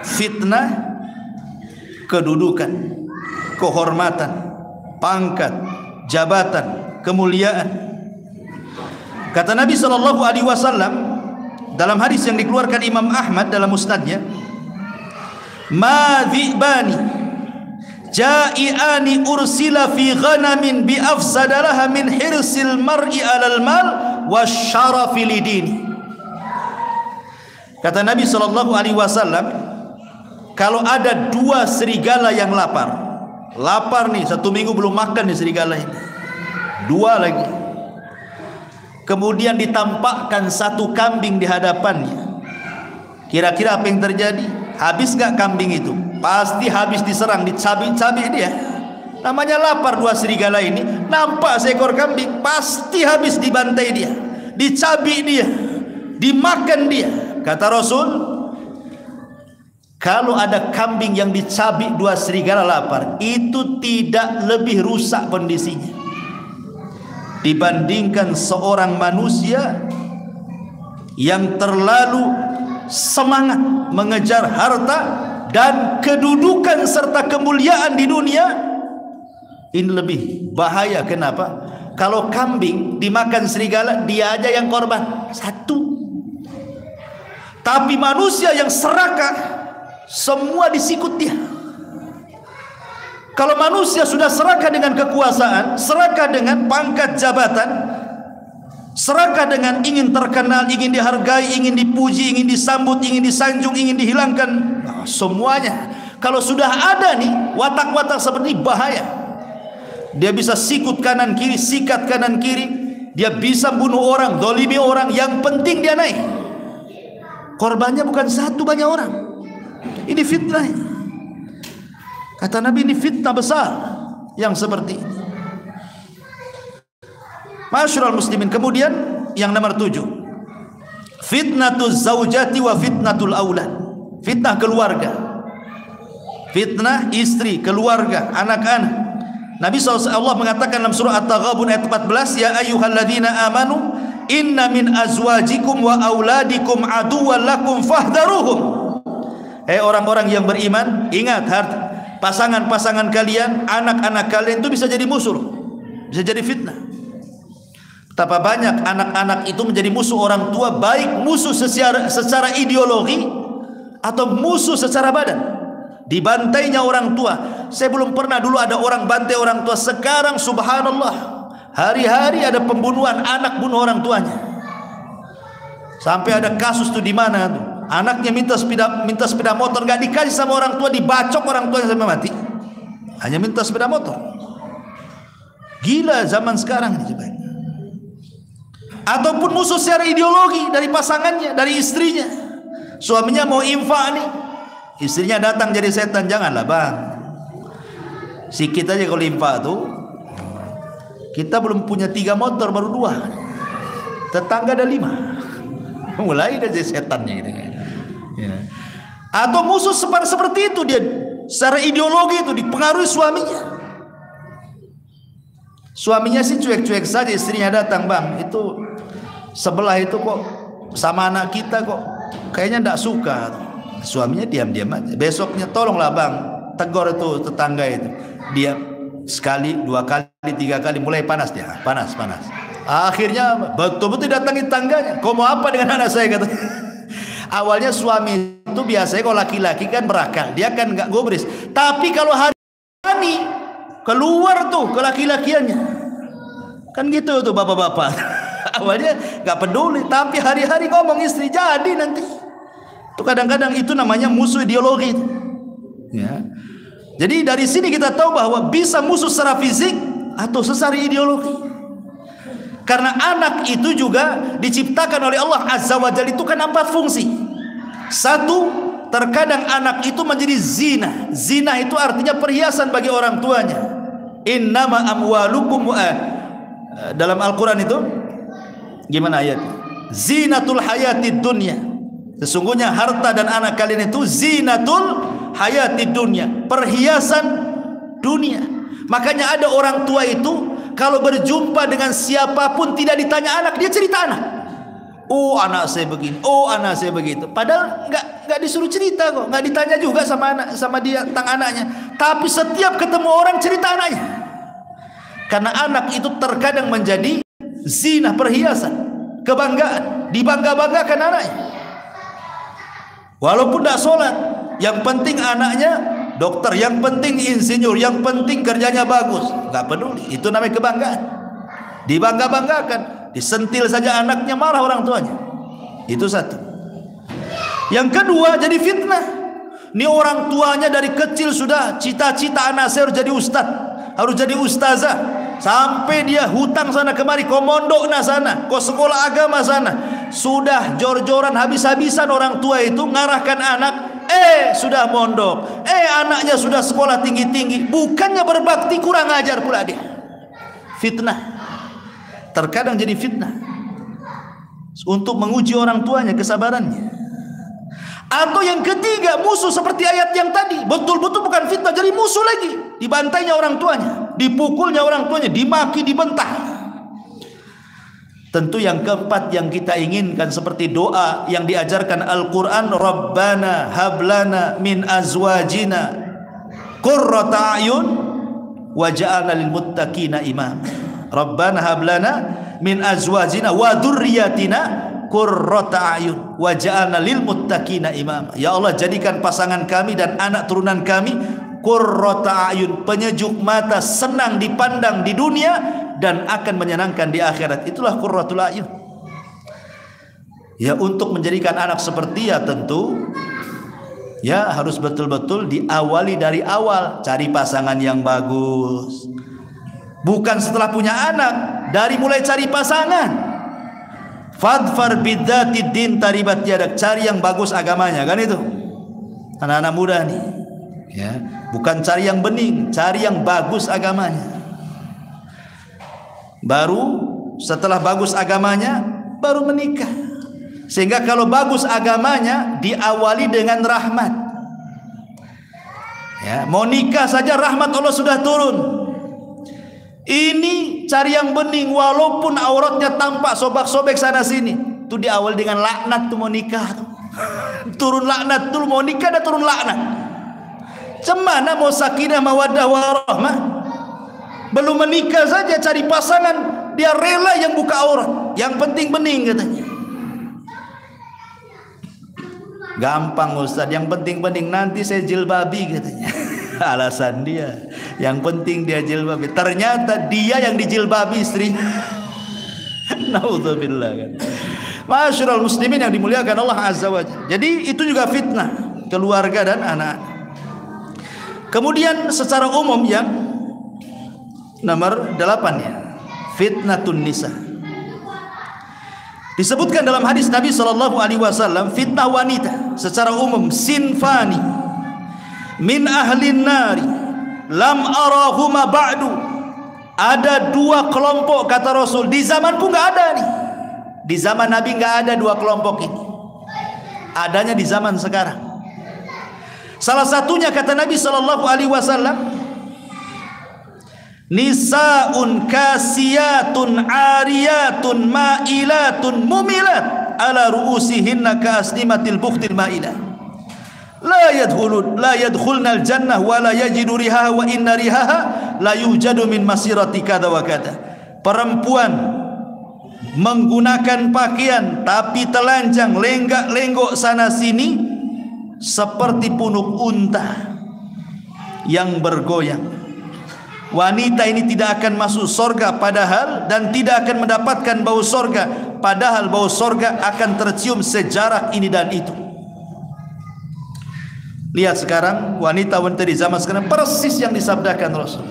Fitnah kedudukan, kehormatan, pangkat, jabatan, kemuliaan. Kata Nabi SAW dalam hadis yang dikeluarkan Imam Ahmad dalam musnadnya, madhibani ja'iani ursila fi ghanamin bi afsadalaha min hirsil mar'i alal mal wasyarafi lidini. Kata Nabi SAW, kalau ada dua serigala yang lapar nih, 1 minggu belum makan nih serigala ini, 2 lagi, kemudian ditampakkan 1 kambing di hadapannya, kira-kira apa yang terjadi? Habis gak kambing itu? Pasti habis diserang, dicabik-cabik dia. Namanya lapar 2 serigala ini, nampak seekor kambing, pasti habis dibantai dia, dicabik dia, dimakan dia. Kata Rasul, kalau ada kambing yang dicabik 2 serigala lapar, itu tidak lebih rusak kondisinya dibandingkan seorang manusia yang terlalu semangat mengejar harta dan kedudukan serta kemuliaan di dunia. Ini lebih bahaya. Kenapa? Kalau kambing dimakan serigala, dia aja yang korban 1. Tapi manusia yang serakah, semua disikut dia. Kalau manusia sudah serakah dengan kekuasaan, serakah dengan pangkat jabatan, serakah dengan ingin terkenal, ingin dihargai, ingin dipuji, ingin disambut, ingin disanjung, ingin dihilangkan, semuanya. Kalau sudah ada nih watak-watak seperti ini, bahaya. Dia bisa sikut kanan kiri, sikat kanan kiri, dia bisa bunuh orang, dolimi orang, yang penting dia naik. Korbannya bukan 1, banyak orang. Ini fitnah. Kata Nabi, ini fitnah besar yang seperti ini. Masyarul muslimin. Kemudian yang nomor 7, fitnatul zaujati wa fitnatul aulad. Fitnah keluarga, fitnah istri, keluarga, anak-anak. Nabi SAW mengatakan dalam surah At-Taghabun ayat 14, ya ayyuhalladzina amanu inna min azwajikum wa auladikum aduwwan lakum fahdharuhum. Hei orang-orang yang beriman, ingat, pasangan-pasangan kalian, anak-anak kalian itu bisa jadi musuh, bisa jadi fitnah. Betapa banyak anak-anak itu menjadi musuh orang tua, baik musuh secara ideologi atau musuh secara badan. Dibantainya orang tua. Saya belum pernah dulu ada orang bantai orang tua. Sekarang subhanallah, hari-hari ada pembunuhan anak bunuh orang tuanya. Sampai ada kasus tuh di mana tuh, anaknya minta sepeda motor, nggak dikasih sama orang tua, dibacok orang tuanya sampai mati. Hanya minta sepeda motor. Gila zaman sekarang ini. Ataupun musuh secara ideologi dari pasangannya, dari istrinya. Suaminya mau infak nih, istrinya datang jadi setan. Janganlah bang, sikit aja kalau infak tuh. Kita belum punya 3 motor, baru 2. Tetangga ada 5. Mulai dari setannya gitu. Ya. Atau musuh seperti itu, dia secara ideologi itu dipengaruhi suaminya. Suaminya sih cuek-cuek saja, istrinya datang, bang, itu sebelah itu kok sama anak kita kok kayaknya tidak suka. Suaminya diam-diam aja. Besoknya tolonglah bang, tegur itu tetangga itu. Dia sekali, 2 kali, 3 kali, mulai panas dia, panas. Akhirnya betul-betul datangi tangganya. Kau mau apa dengan anak saya, kata. Awalnya suami itu biasanya kalau laki-laki kan berakal, dia kan nggak gubris. Tapi kalau hari ini keluar tuh ke laki-lakiannya, kan gitu tuh bapak-bapak. Awalnya nggak peduli, tapi hari-hari ngomong istri, jadi nanti. Itu kadang-kadang itu namanya musuh ideologi. Ya. Jadi dari sini kita tahu bahwa bisa musuh secara fisik atau secara ideologi. Karena anak itu juga diciptakan oleh Allah Azza wa Jalla, itu kan 4 fungsi. 1, terkadang anak itu menjadi zina. Zina itu artinya perhiasan bagi orang tuanya. Innama amwalukum dalam Al-Quran itu gimana ayat? Zinatul hayatid dunya. Sesungguhnya harta dan anak kalian itu zinatul hayatid dunya, perhiasan dunia. Makanya ada orang tua itu kalau berjumpa dengan siapapun tidak ditanya anak, dia cerita anak. Oh anak saya begini, oh anak saya begitu. Padahal nggak disuruh cerita kok, nggak ditanya juga sama dia tentang anaknya. Tapi setiap ketemu orang cerita anaknya. Karena anak itu terkadang menjadi zina, perhiasan, kebanggaan, dibangga-banggakan anaknya. Walaupun tidak sholat, yang penting anaknya dokter, yang penting insinyur, yang penting kerjanya bagus. Nggak peduli, itu namanya kebanggaan. Dibangga-banggakan, disentil saja anaknya marah orang tuanya. Itu satu. Yang kedua, jadi fitnah. Ini orang tuanya dari kecil sudah cita-cita anak saya harus jadi ustadz, harus jadi ustazah, sampai dia hutang sana kemari, kau mondok na sana, kau sekolah agama sana. Sudah jor-joran habis-habisan orang tua itu ngarahkan anak, sudah mondok, anaknya sudah sekolah tinggi-tinggi, bukannya berbakti kurang ajar pula dia. Fitnah. Terkadang jadi fitnah untuk menguji orang tuanya kesabarannya. Atau yang ketiga, musuh seperti ayat yang tadi, betul-betul bukan fitnah, jadi musuh lagi. Dibantainya orang tuanya, dipukulnya orang tuanya, dimaki, dibentah. Tentu yang keempat yang kita inginkan seperti doa yang diajarkan Al-Quran, Rabbana hablana min azwajina qurrata a'yun waj'alna lil muttaqina imam. Rabbana hablana min azwajina wa dzurriyyatina qurrata a'yun waj'alna lil muttaqina imam. Ya Allah, jadikan pasangan kami dan anak turunan kami qurrata a'yun, penyejuk mata, senang dipandang di dunia dan akan menyenangkan di akhirat. Itulah qurratul a'yun. Ya, untuk menjadikan anak seperti ya tentu ya harus betul-betul diawali dari awal, cari pasangan yang bagus. Bukan setelah punya anak, dari mulai cari pasangan. Fadfar bidzatid din taribat yadak, cari yang bagus agamanya, kan itu. Anak-anak muda nih. Ya, bukan cari yang bening, cari yang bagus agamanya. Baru setelah bagus agamanya baru menikah. Sehingga kalau bagus agamanya diawali dengan rahmat. Ya, mau nikah saja rahmat Allah sudah turun. Ini cari yang bening walaupun auratnya tampak sobek-sobek sana sini. Itu diawali dengan laknat tuh mau nikah tuh. Turun laknat tuh mau nikah, ada turun laknat. Cemana mau sakinah mawaddah warahmah? Belum menikah saja cari pasangan, dia rela yang buka aurat, yang penting bening katanya. Gampang Ustaz, yang penting bening, nanti saya jilbabi katanya. Alasan dia, yang penting dia jilbabi. Ternyata dia yang dijilbabi istri. Naudzubillah kan. Masyarul muslimin yang dimuliakan Allah Azza wa Jalla. Jadi itu juga fitnah keluarga dan anak. Kemudian secara umum yang nomor 8 ya, fitnatun nisa. Disebutkan dalam hadis Nabi SAW, fitnah wanita secara umum sinfani min ahlin nari lam arahuma ba'du. Ada 2 kelompok kata Rasul, di zamanku nggak ada nih. Di zaman Nabi nggak ada 2 kelompok ini. Adanya di zaman sekarang. Salah satunya kata Nabi SAW, nisaun kasiyatun ariyatun ma'ilatun mumilat ala ru'usihinna ka'asnimatil bukhtil ma'ilah la yadkhulna al-jannah wa la yajidu rihaha wa inna rihaha la yujadu min masirati kada wa kada. Perempuan menggunakan pakaian tapi telanjang, lenggak-lenggok sana sini seperti punuk unta yang bergoyang. Wanita ini tidak akan masuk sorga padahal, dan tidak akan mendapatkan bau sorga padahal bau sorga akan tercium sejarah ini dan itu. Lihat sekarang wanita-wanita di zaman sekarang persis yang disabdakan Rasul.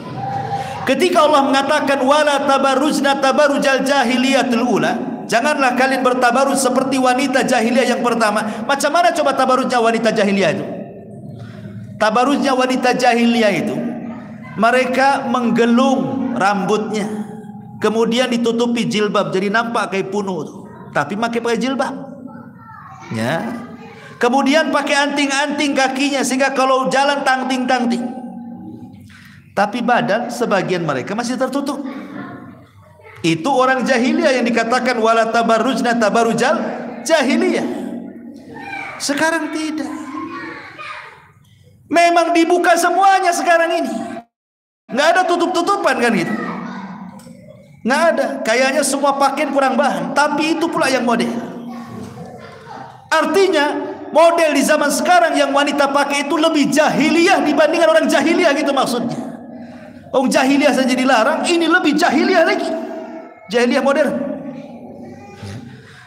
Ketika Allah mengatakan wala tabarrujna tabarrujal jahiliyatul ula, janganlah kalian bertabarruj seperti wanita jahiliyah yang pertama. Macam mana coba tabarrujnya wanita jahiliyah itu? Tabarrujnya wanita jahiliyah itu, mereka menggelung rambutnya, kemudian ditutupi jilbab, jadi nampak kayak punuh tuh. Tapi pakai jilbab. Ya. Kemudian pakai anting-anting kakinya sehingga kalau jalan tangting-tangting. Tapi badan sebagian mereka masih tertutup. Itu orang jahiliyah yang dikatakan wala tabarrujna tabarrujal jahiliyah. Sekarang tidak. Memang dibuka semuanya sekarang ini. Nggak ada tutup-tutupan kan gitu. Nggak ada. Kayaknya semua pakaian kurang bahan, tapi itu pula yang model. Artinya model di zaman sekarang yang wanita pakai itu lebih jahiliyah dibandingkan orang jahiliyah gitu maksudnya. Orang jahiliyah saja dilarang, ini lebih jahiliyah lagi. Jahiliyah modern.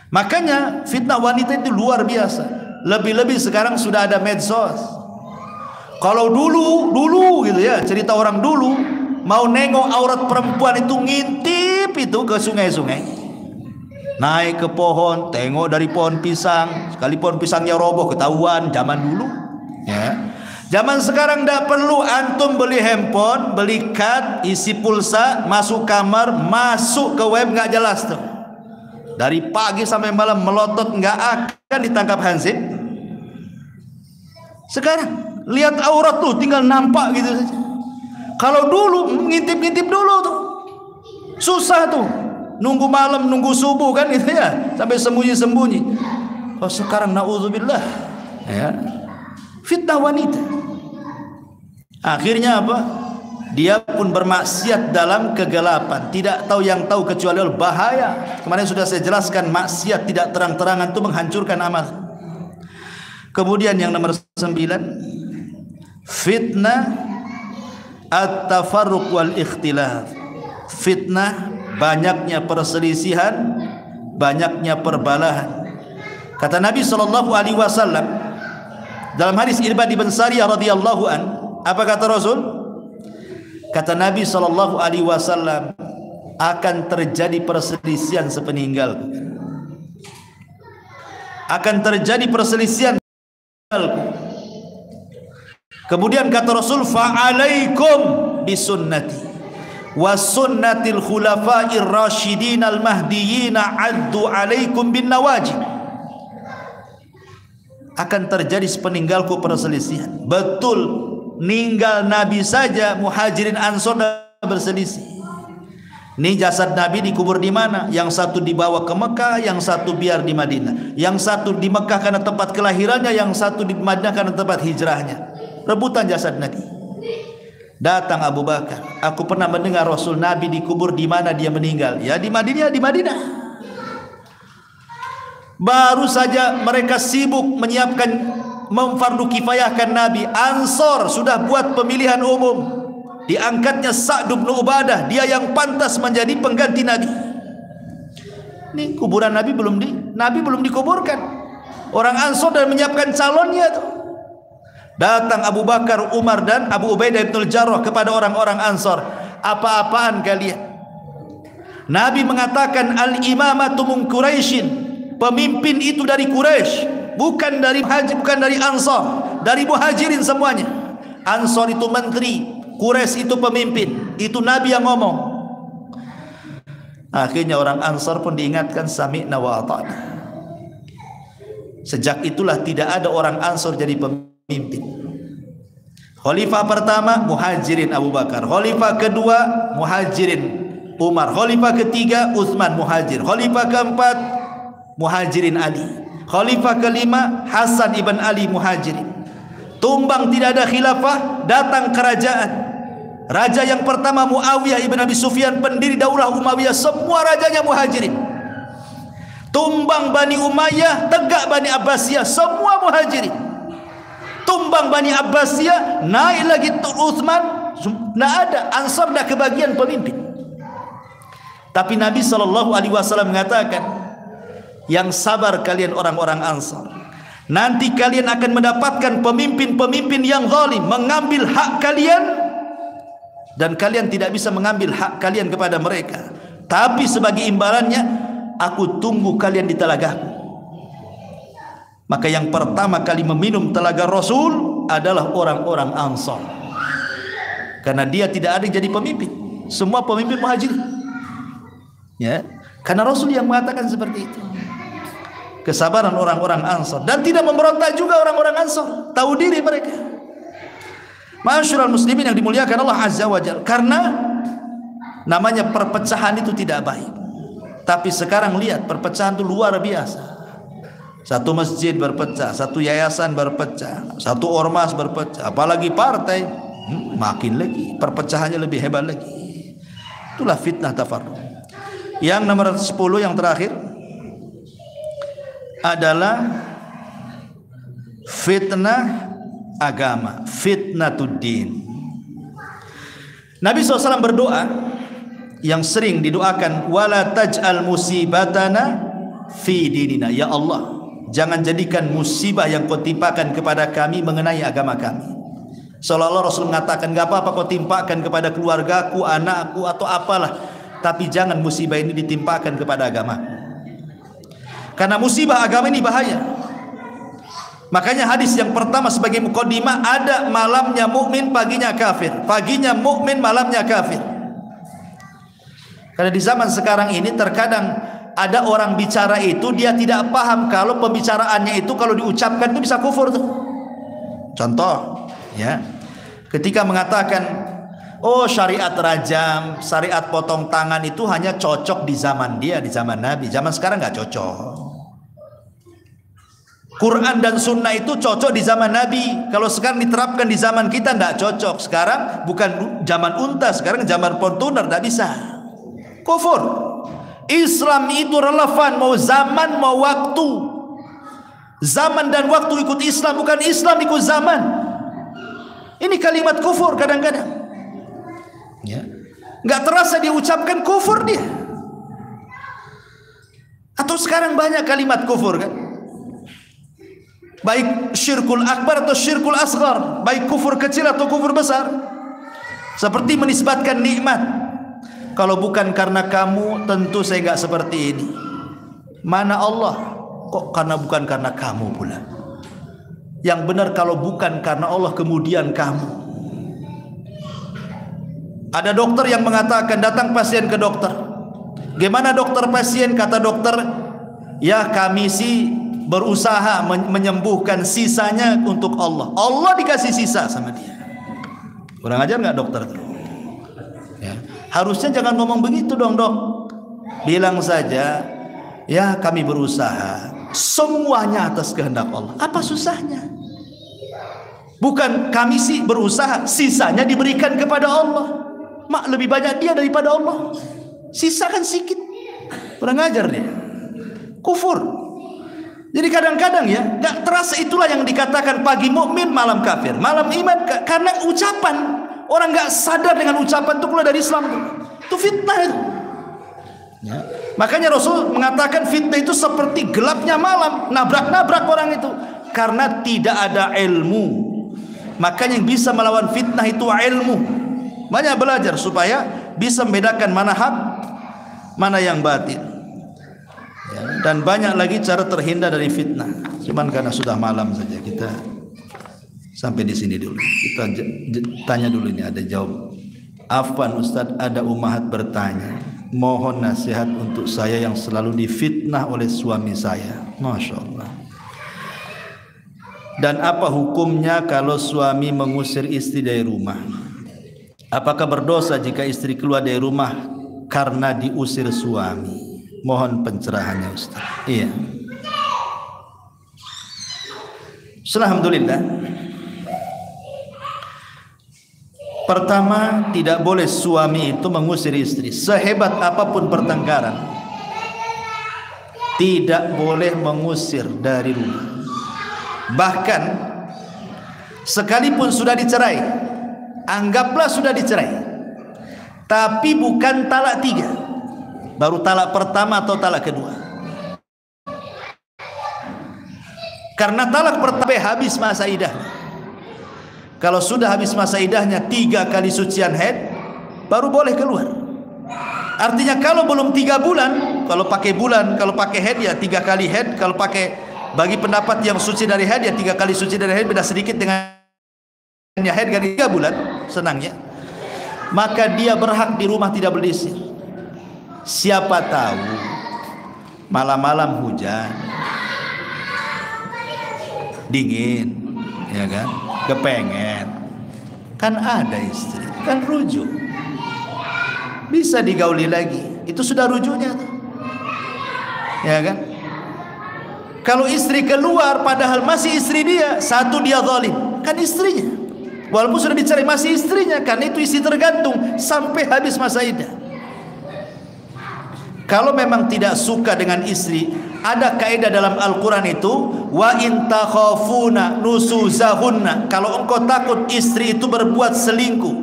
Makanya fitnah wanita itu luar biasa. Lebih-lebih sekarang sudah ada medsos. Kalau dulu gitu ya, cerita orang dulu, mau nengok aurat perempuan itu ngintip itu ke sungai-sungai. Naik ke pohon, tengok dari pohon pisang. Sekali pohon pisangnya roboh ketahuan zaman dulu. Ya. Zaman sekarang tidak perlu antum beli handphone, beli kad, isi pulsa, masuk kamar, masuk ke web nggak jelas tuh. Dari pagi sampai malam melotot nggak akan ditangkap hansip. Sekarang lihat aurat tuh tinggal nampak gitu saja. Kalau dulu ngintip-ngintip dulu tuh susah tuh, nunggu malam, nunggu subuh kan gitu ya, sampai sembunyi-sembunyi. Oh sekarang naudzubillah ya, fitnah wanita. Akhirnya apa? Dia pun bermaksiat dalam kegelapan, tidak tahu yang tahu kecuali Allah. Bahaya. Kemarin sudah saya jelaskan, maksiat tidak terang-terangan itu menghancurkan amal. Kemudian yang nomor 9, fitnah at-tafarruq wal ikhtilaf. Fitnah banyaknya perselisihan, banyaknya perbalahan. Kata Nabi SAW dalam hadis Irbad bin Sariyah radhiyallahu an, apa kata Rasul? Kata Nabi SAW, akan terjadi perselisihan sepeninggal. Akan terjadi perselisihan. Kemudian kata Rasul, fa'alaikum bisunnati wa sunnatil khulafa'ir rasyidin al-mahdiyyin addu alaikum bin nawajib. Akan terjadi sepeninggalku perselisihan. Betul, ninggal Nabi saja Muhajirin Ansor berselisih. Ini jasad Nabi dikubur di mana? Yang satu dibawa ke Mekah, yang satu biar di Madinah. Yang satu di Mekah karena tempat kelahirannya, yang satu di Madinah karena tempat hijrahnya. Rebutan jasad Nabi. Datang Abu Bakar, aku pernah mendengar Rasul Nabi dikubur di mana dia meninggal? Ya di Madinah, di Madinah. Baru saja mereka sibuk menyiapkan memfardu kifayahkan Nabi. Ansor sudah buat pemilihan umum. Diangkatnya Sa'd bin Ubadah, dia yang pantas menjadi pengganti Nabi. Ini kuburan Nabi belum dikuburkan. Orang Ansor dan menyiapkan calonnya tuh. Datang Abu Bakar, Umar dan Abu Ubaidah bin Jarrah kepada orang-orang Ansor. Apa-apaan kalian? Nabi mengatakan al-imamatu min Quraisyin. Pemimpin itu dari Quraisy, bukan dari Ansor, dari Muhajirin semuanya. Ansor itu menteri, Quraisy itu pemimpin. Itu Nabi yang ngomong. Akhirnya orang Ansor pun diingatkan sami'na wa ata'na. Sejak itulah tidak ada orang Ansor jadi pemimpin. Khalifah pertama Muhajirin Abu Bakar, khalifah kedua Muhajirin Umar, khalifah ketiga Utsman Muhajir, khalifah keempat Muhajirin Ali, khalifah kelima Hasan ibn Ali Muhajirin. Tumbang tidak ada khilafah, datang kerajaan. Raja yang pertama Muawiyah ibn Abi Sufyan, pendiri daulah Umayyah, semua rajanya Muhajirin. Tumbang Bani Umayyah, tegak Bani Abbasiyah, semua Muhajirin. Tumbang Bani Abbasiyah, naik lagi Utsman, tidak ada. Ansar tidak kebagian pemimpin. Tapi Nabi SAW mengatakan, yang sabar kalian orang-orang Ansar, nanti kalian akan mendapatkan pemimpin-pemimpin yang zalim, mengambil hak kalian, dan kalian tidak bisa mengambil hak kalian kepada mereka. Tapi sebagai imbalannya, aku tunggu kalian di telagaku. Maka yang pertama kali meminum telaga Rasul adalah orang-orang Ansar, karena dia tidak ada yang jadi pemimpin, semua pemimpin Muhajir. Ya, karena Rasul yang mengatakan seperti itu. Kesabaran orang-orang Ansar, dan tidak memberontak juga orang-orang Ansar, tahu diri mereka. Ma'asyiral muslimin yang dimuliakan Allah Azza wa Jalla, karena namanya perpecahan itu tidak baik. Tapi sekarang lihat, perpecahan itu luar biasa. Satu masjid berpecah, satu yayasan berpecah, satu ormas berpecah, apalagi partai, makin lagi perpecahannya lebih hebat lagi. Itulah fitnah tafarruq. Yang nomor 10 yang terakhir adalah fitnah agama, fitnatuddin. Nabi SAW berdoa yang sering didoakan, wala taj'al musibatana fi dinina. Ya Allah, jangan jadikan musibah yang kau timpakan kepada kami mengenai agama kami. Seolah-olah Rasul mengatakan, gak apa-apa kau timpakan kepada keluargaku, anakku atau apalah, tapi jangan musibah ini ditimpakan kepada agama. Karena musibah agama ini bahaya. Makanya hadis yang pertama sebagai mukaddimah, ada malamnya mukmin, paginya kafir. Paginya mukmin, malamnya kafir. Karena di zaman sekarang ini terkadang ada orang bicara itu dia tidak paham kalau pembicaraannya itu kalau diucapkan itu bisa kufur tuh. Contoh, ya. Ketika mengatakan, oh syariat rajam, syariat potong tangan itu hanya cocok di zaman dia, di zaman Nabi. Zaman sekarang nggak cocok. Quran dan sunnah itu cocok di zaman Nabi. Kalau sekarang diterapkan di zaman kita tidak cocok. Sekarang bukan zaman unta, sekarang zaman Fortuner, tidak bisa. Kufur. Islam itu relevan mau zaman mau waktu. Zaman dan waktu ikut Islam, bukan Islam ikut zaman. Ini kalimat kufur kadang-kadang. Ya. Nggak terasa dia ucapkan kufur dia. Atau sekarang banyak kalimat kufur kan? Baik syirkul akbar atau syirkul asghar, baik kufur kecil atau kufur besar. Seperti menisbatkan nikmat, kalau bukan karena kamu tentu saya enggak seperti ini. Mana Allah? Kok karena bukan karena kamu pula? Yang benar kalau bukan karena Allah kemudian kamu. Ada dokter yang mengatakan, datang pasien ke dokter. Gimana dokter pasien? Kata dokter, ya kami sih berusaha menyembuhkan, sisanya untuk Allah. Allah dikasih sisa sama dia. Kurang ajar nggak dokter? Ya. Harusnya jangan ngomong begitu dong dok. Bilang saja, ya kami berusaha. Semuanya atas kehendak Allah. Apa susahnya? Bukan kami sih berusaha, sisanya diberikan kepada Allah. Mak lebih banyak dia daripada Allah. Sisa kan sedikit. Kurang ajar dia. Kufur. Jadi kadang-kadang ya, gak terasa itulah yang dikatakan pagi mukmin, malam kafir, malam iman, karena ucapan orang gak sadar dengan ucapan itu keluar dari Islam. Itu fitnah itu. Ya. Makanya Rasul mengatakan fitnah itu seperti gelapnya malam, nabrak-nabrak orang itu, karena tidak ada ilmu. Makanya yang bisa melawan fitnah itu ilmu. Banyak belajar supaya bisa membedakan mana hak, mana yang batil. Dan banyak lagi cara terhindar dari fitnah. Cuman karena sudah malam saja kita sampai di sini dulu. Kita tanya dulu, ini ada jawab. Afwan Ustadz, ada umahat bertanya, mohon nasihat untuk saya yang selalu difitnah oleh suami saya. Masya Allah. Dan apa hukumnya kalau suami mengusir istri dari rumah? Apakah berdosa jika istri keluar dari rumah karena diusir suami? Mohon pencerahannya Ustaz. Iya. Alhamdulillah. Pertama, tidak boleh suami itu mengusir istri. Sehebat apapun pertengkaran, tidak boleh mengusir dari rumah. Bahkan sekalipun sudah dicerai, anggaplah sudah dicerai, tapi bukan talak 3, baru talak pertama atau talak kedua. Karena talak pertama habis masa idah. Kalau sudah habis masa idahnya 3 kali sucian haid, baru boleh keluar. Artinya kalau belum 3 bulan, kalau pakai bulan, kalau pakai haid ya 3 kali haid. Kalau pakai, bagi pendapat yang suci dari haid ya 3 kali suci dari haid, beda sedikit dengan haid kali 3 bulan, senangnya. Maka dia berhak di rumah tidak berdisir. Siapa tahu malam-malam hujan, dingin, ya kan, kepengen, kan ada istri, kan rujuk, bisa digauli lagi, itu sudah rujuknya tuh, ya kan. Kalau istri keluar padahal masih istri dia, satu dia zalim, kan istrinya, walaupun sudah dicerai masih istrinya, kan itu istri tergantung sampai habis masa iddah. Kalau memang tidak suka dengan istri, Ada kaidah dalam Al-Quran itu, wa in takhafuna nusuzahunna, kalau engkau takut istri itu berbuat selingkuh,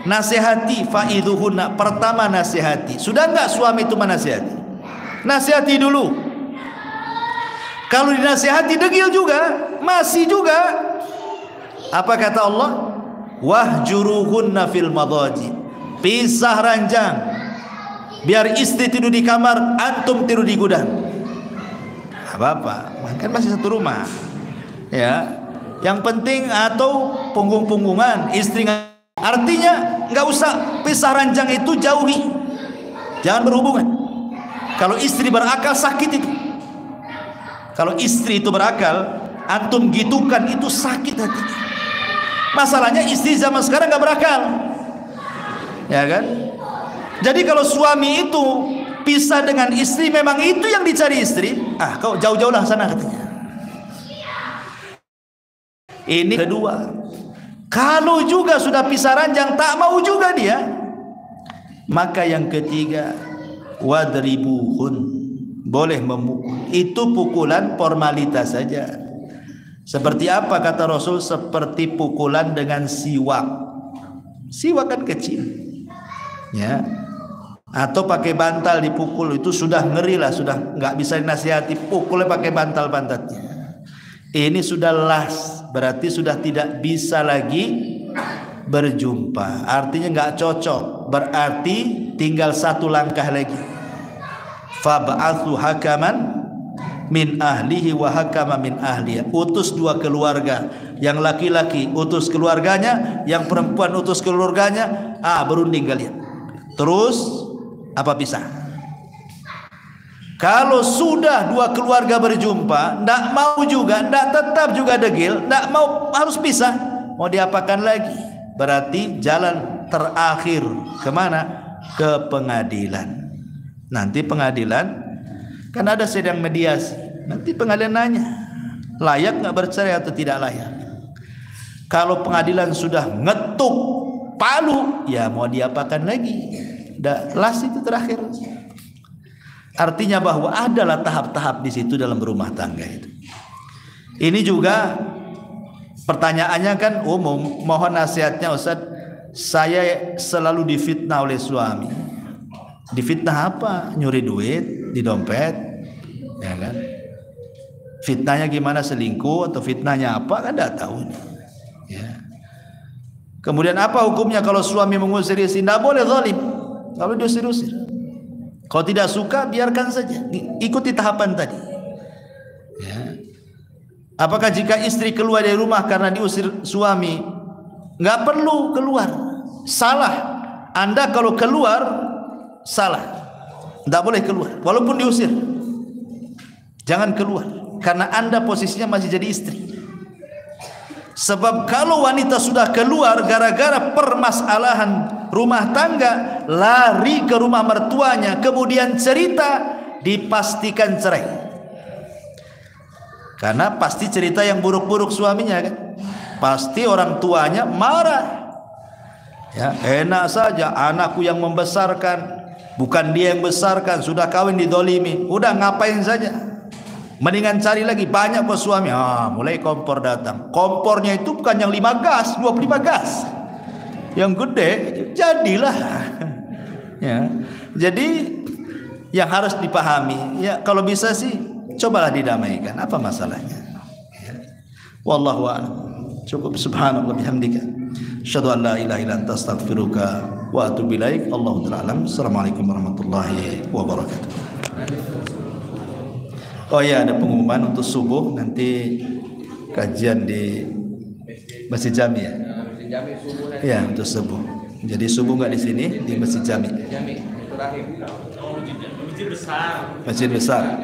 nasihati fa'idhuhunna. Pertama nasihati. Sudah enggak suami itu menasihati? Nasihati dulu. Kalau dinasihati degil juga, masih juga. Apa kata Allah? Wahjuruhunna fil madaji. Pisah ranjang. Biar istri tidur di kamar, antum tidur di gudang. Apa-apa, kan masih satu rumah. Ya. Yang penting atau punggung-punggungan, istri. Artinya nggak usah pisah ranjang itu, jauhi. Jangan berhubungan. Kalau istri berakal sakit itu. Kalau istri itu berakal, antum gitukan, itu sakit hatinya. Masalahnya istri zaman sekarang nggak berakal, ya kan? Jadi kalau suami itu pisah dengan istri, memang itu yang dicari istri. Kau jauh-jauhlah sana katanya. Ini kedua. Kalau juga sudah pisah ranjang, tak mau juga dia, maka yang ketiga, wadribuhun, boleh memukul. Itu pukulan formalitas saja. Seperti apa kata Rasul? Seperti pukulan dengan siwak. Siwak kan kecil, ya. Atau pakai bantal dipukul, itu sudah ngeri lah, sudah nggak bisa dinasihati. Pukulnya pakai bantal pantatnya. Ini sudah las, berarti sudah tidak bisa lagi berjumpa. Artinya nggak cocok. Berarti tinggal satu langkah lagi. Fab'athu hakaman min ahlihi wa hakama min ahliya. Utus dua keluarga. Yang laki-laki utus keluarganya, yang perempuan utus keluarganya. Berunding kalian. Terus apa pisah? Kalau sudah dua keluarga berjumpa, ndak mau juga, ndak tetap juga degil, ndak mau, harus pisah. Mau diapakan lagi? Berarti jalan terakhir kemana? Ke pengadilan. Nanti pengadilan kan ada sidang mediasi. Nanti pengadilan nanya, layak nggak bercerai atau tidak layak. Kalau pengadilan sudah ngetuk palu, ya mau diapakan lagi? Las itu terakhir. Artinya bahwa adalah tahap-tahap di situ dalam berumah tangga itu. Ini juga pertanyaannya kan umum. Mohon nasihatnya Ustaz. Saya selalu difitnah oleh suami. Difitnah apa? Nyuri duit di dompet, ya kan? Fitnahnya gimana? Selingkuh atau fitnahnya apa? Kan tidak tahu ini. Ya. Kemudian apa hukumnya kalau suami mengusir istri? Tidak boleh zalim. Kalau diusir-usir. Kalau tidak suka, biarkan saja. Ikuti tahapan tadi. Ya. Apakah jika istri keluar dari rumah karena diusir suami? Nggak perlu keluar. Salah. Anda kalau keluar, salah. Tidak boleh keluar. Walaupun diusir. Jangan keluar. Karena Anda posisinya masih jadi istri. Sebab kalau wanita sudah keluar gara-gara permasalahan rumah tangga, lari ke rumah mertuanya, kemudian cerita, dipastikan cerai. Karena pasti cerita yang buruk-buruk suaminya kan. Pasti orang tuanya marah. Ya, enak saja anakku yang membesarkan, bukan dia yang besarkan, sudah kawin didolimi. Udah ngapain saja. Mendingan cari lagi, banyak bos suami. Mulai kompor datang. Kompornya itu bukan yang 5 gas, 25 gas. Yang gede, jadilah. Ya. Jadi yang harus dipahami, ya kalau bisa sih cobalah didamaikan. Apa masalahnya? Ya. Wallahu a'lam. Cukup. Subhanallah bihamdika. Asyhadu an la ilaha illa anta astaghfiruka wa atubu ilaik. Allahu ta'ala alam. Assalamualaikum warahmatullahi wabarakatuh. Oh ya, ada pengumuman untuk subuh, nanti kajian di Masjid Jami ya. Ya, untuk subuh. Jadi subuh nggak di sini, di Masjid Jami. Masjid besar. Masjid besar.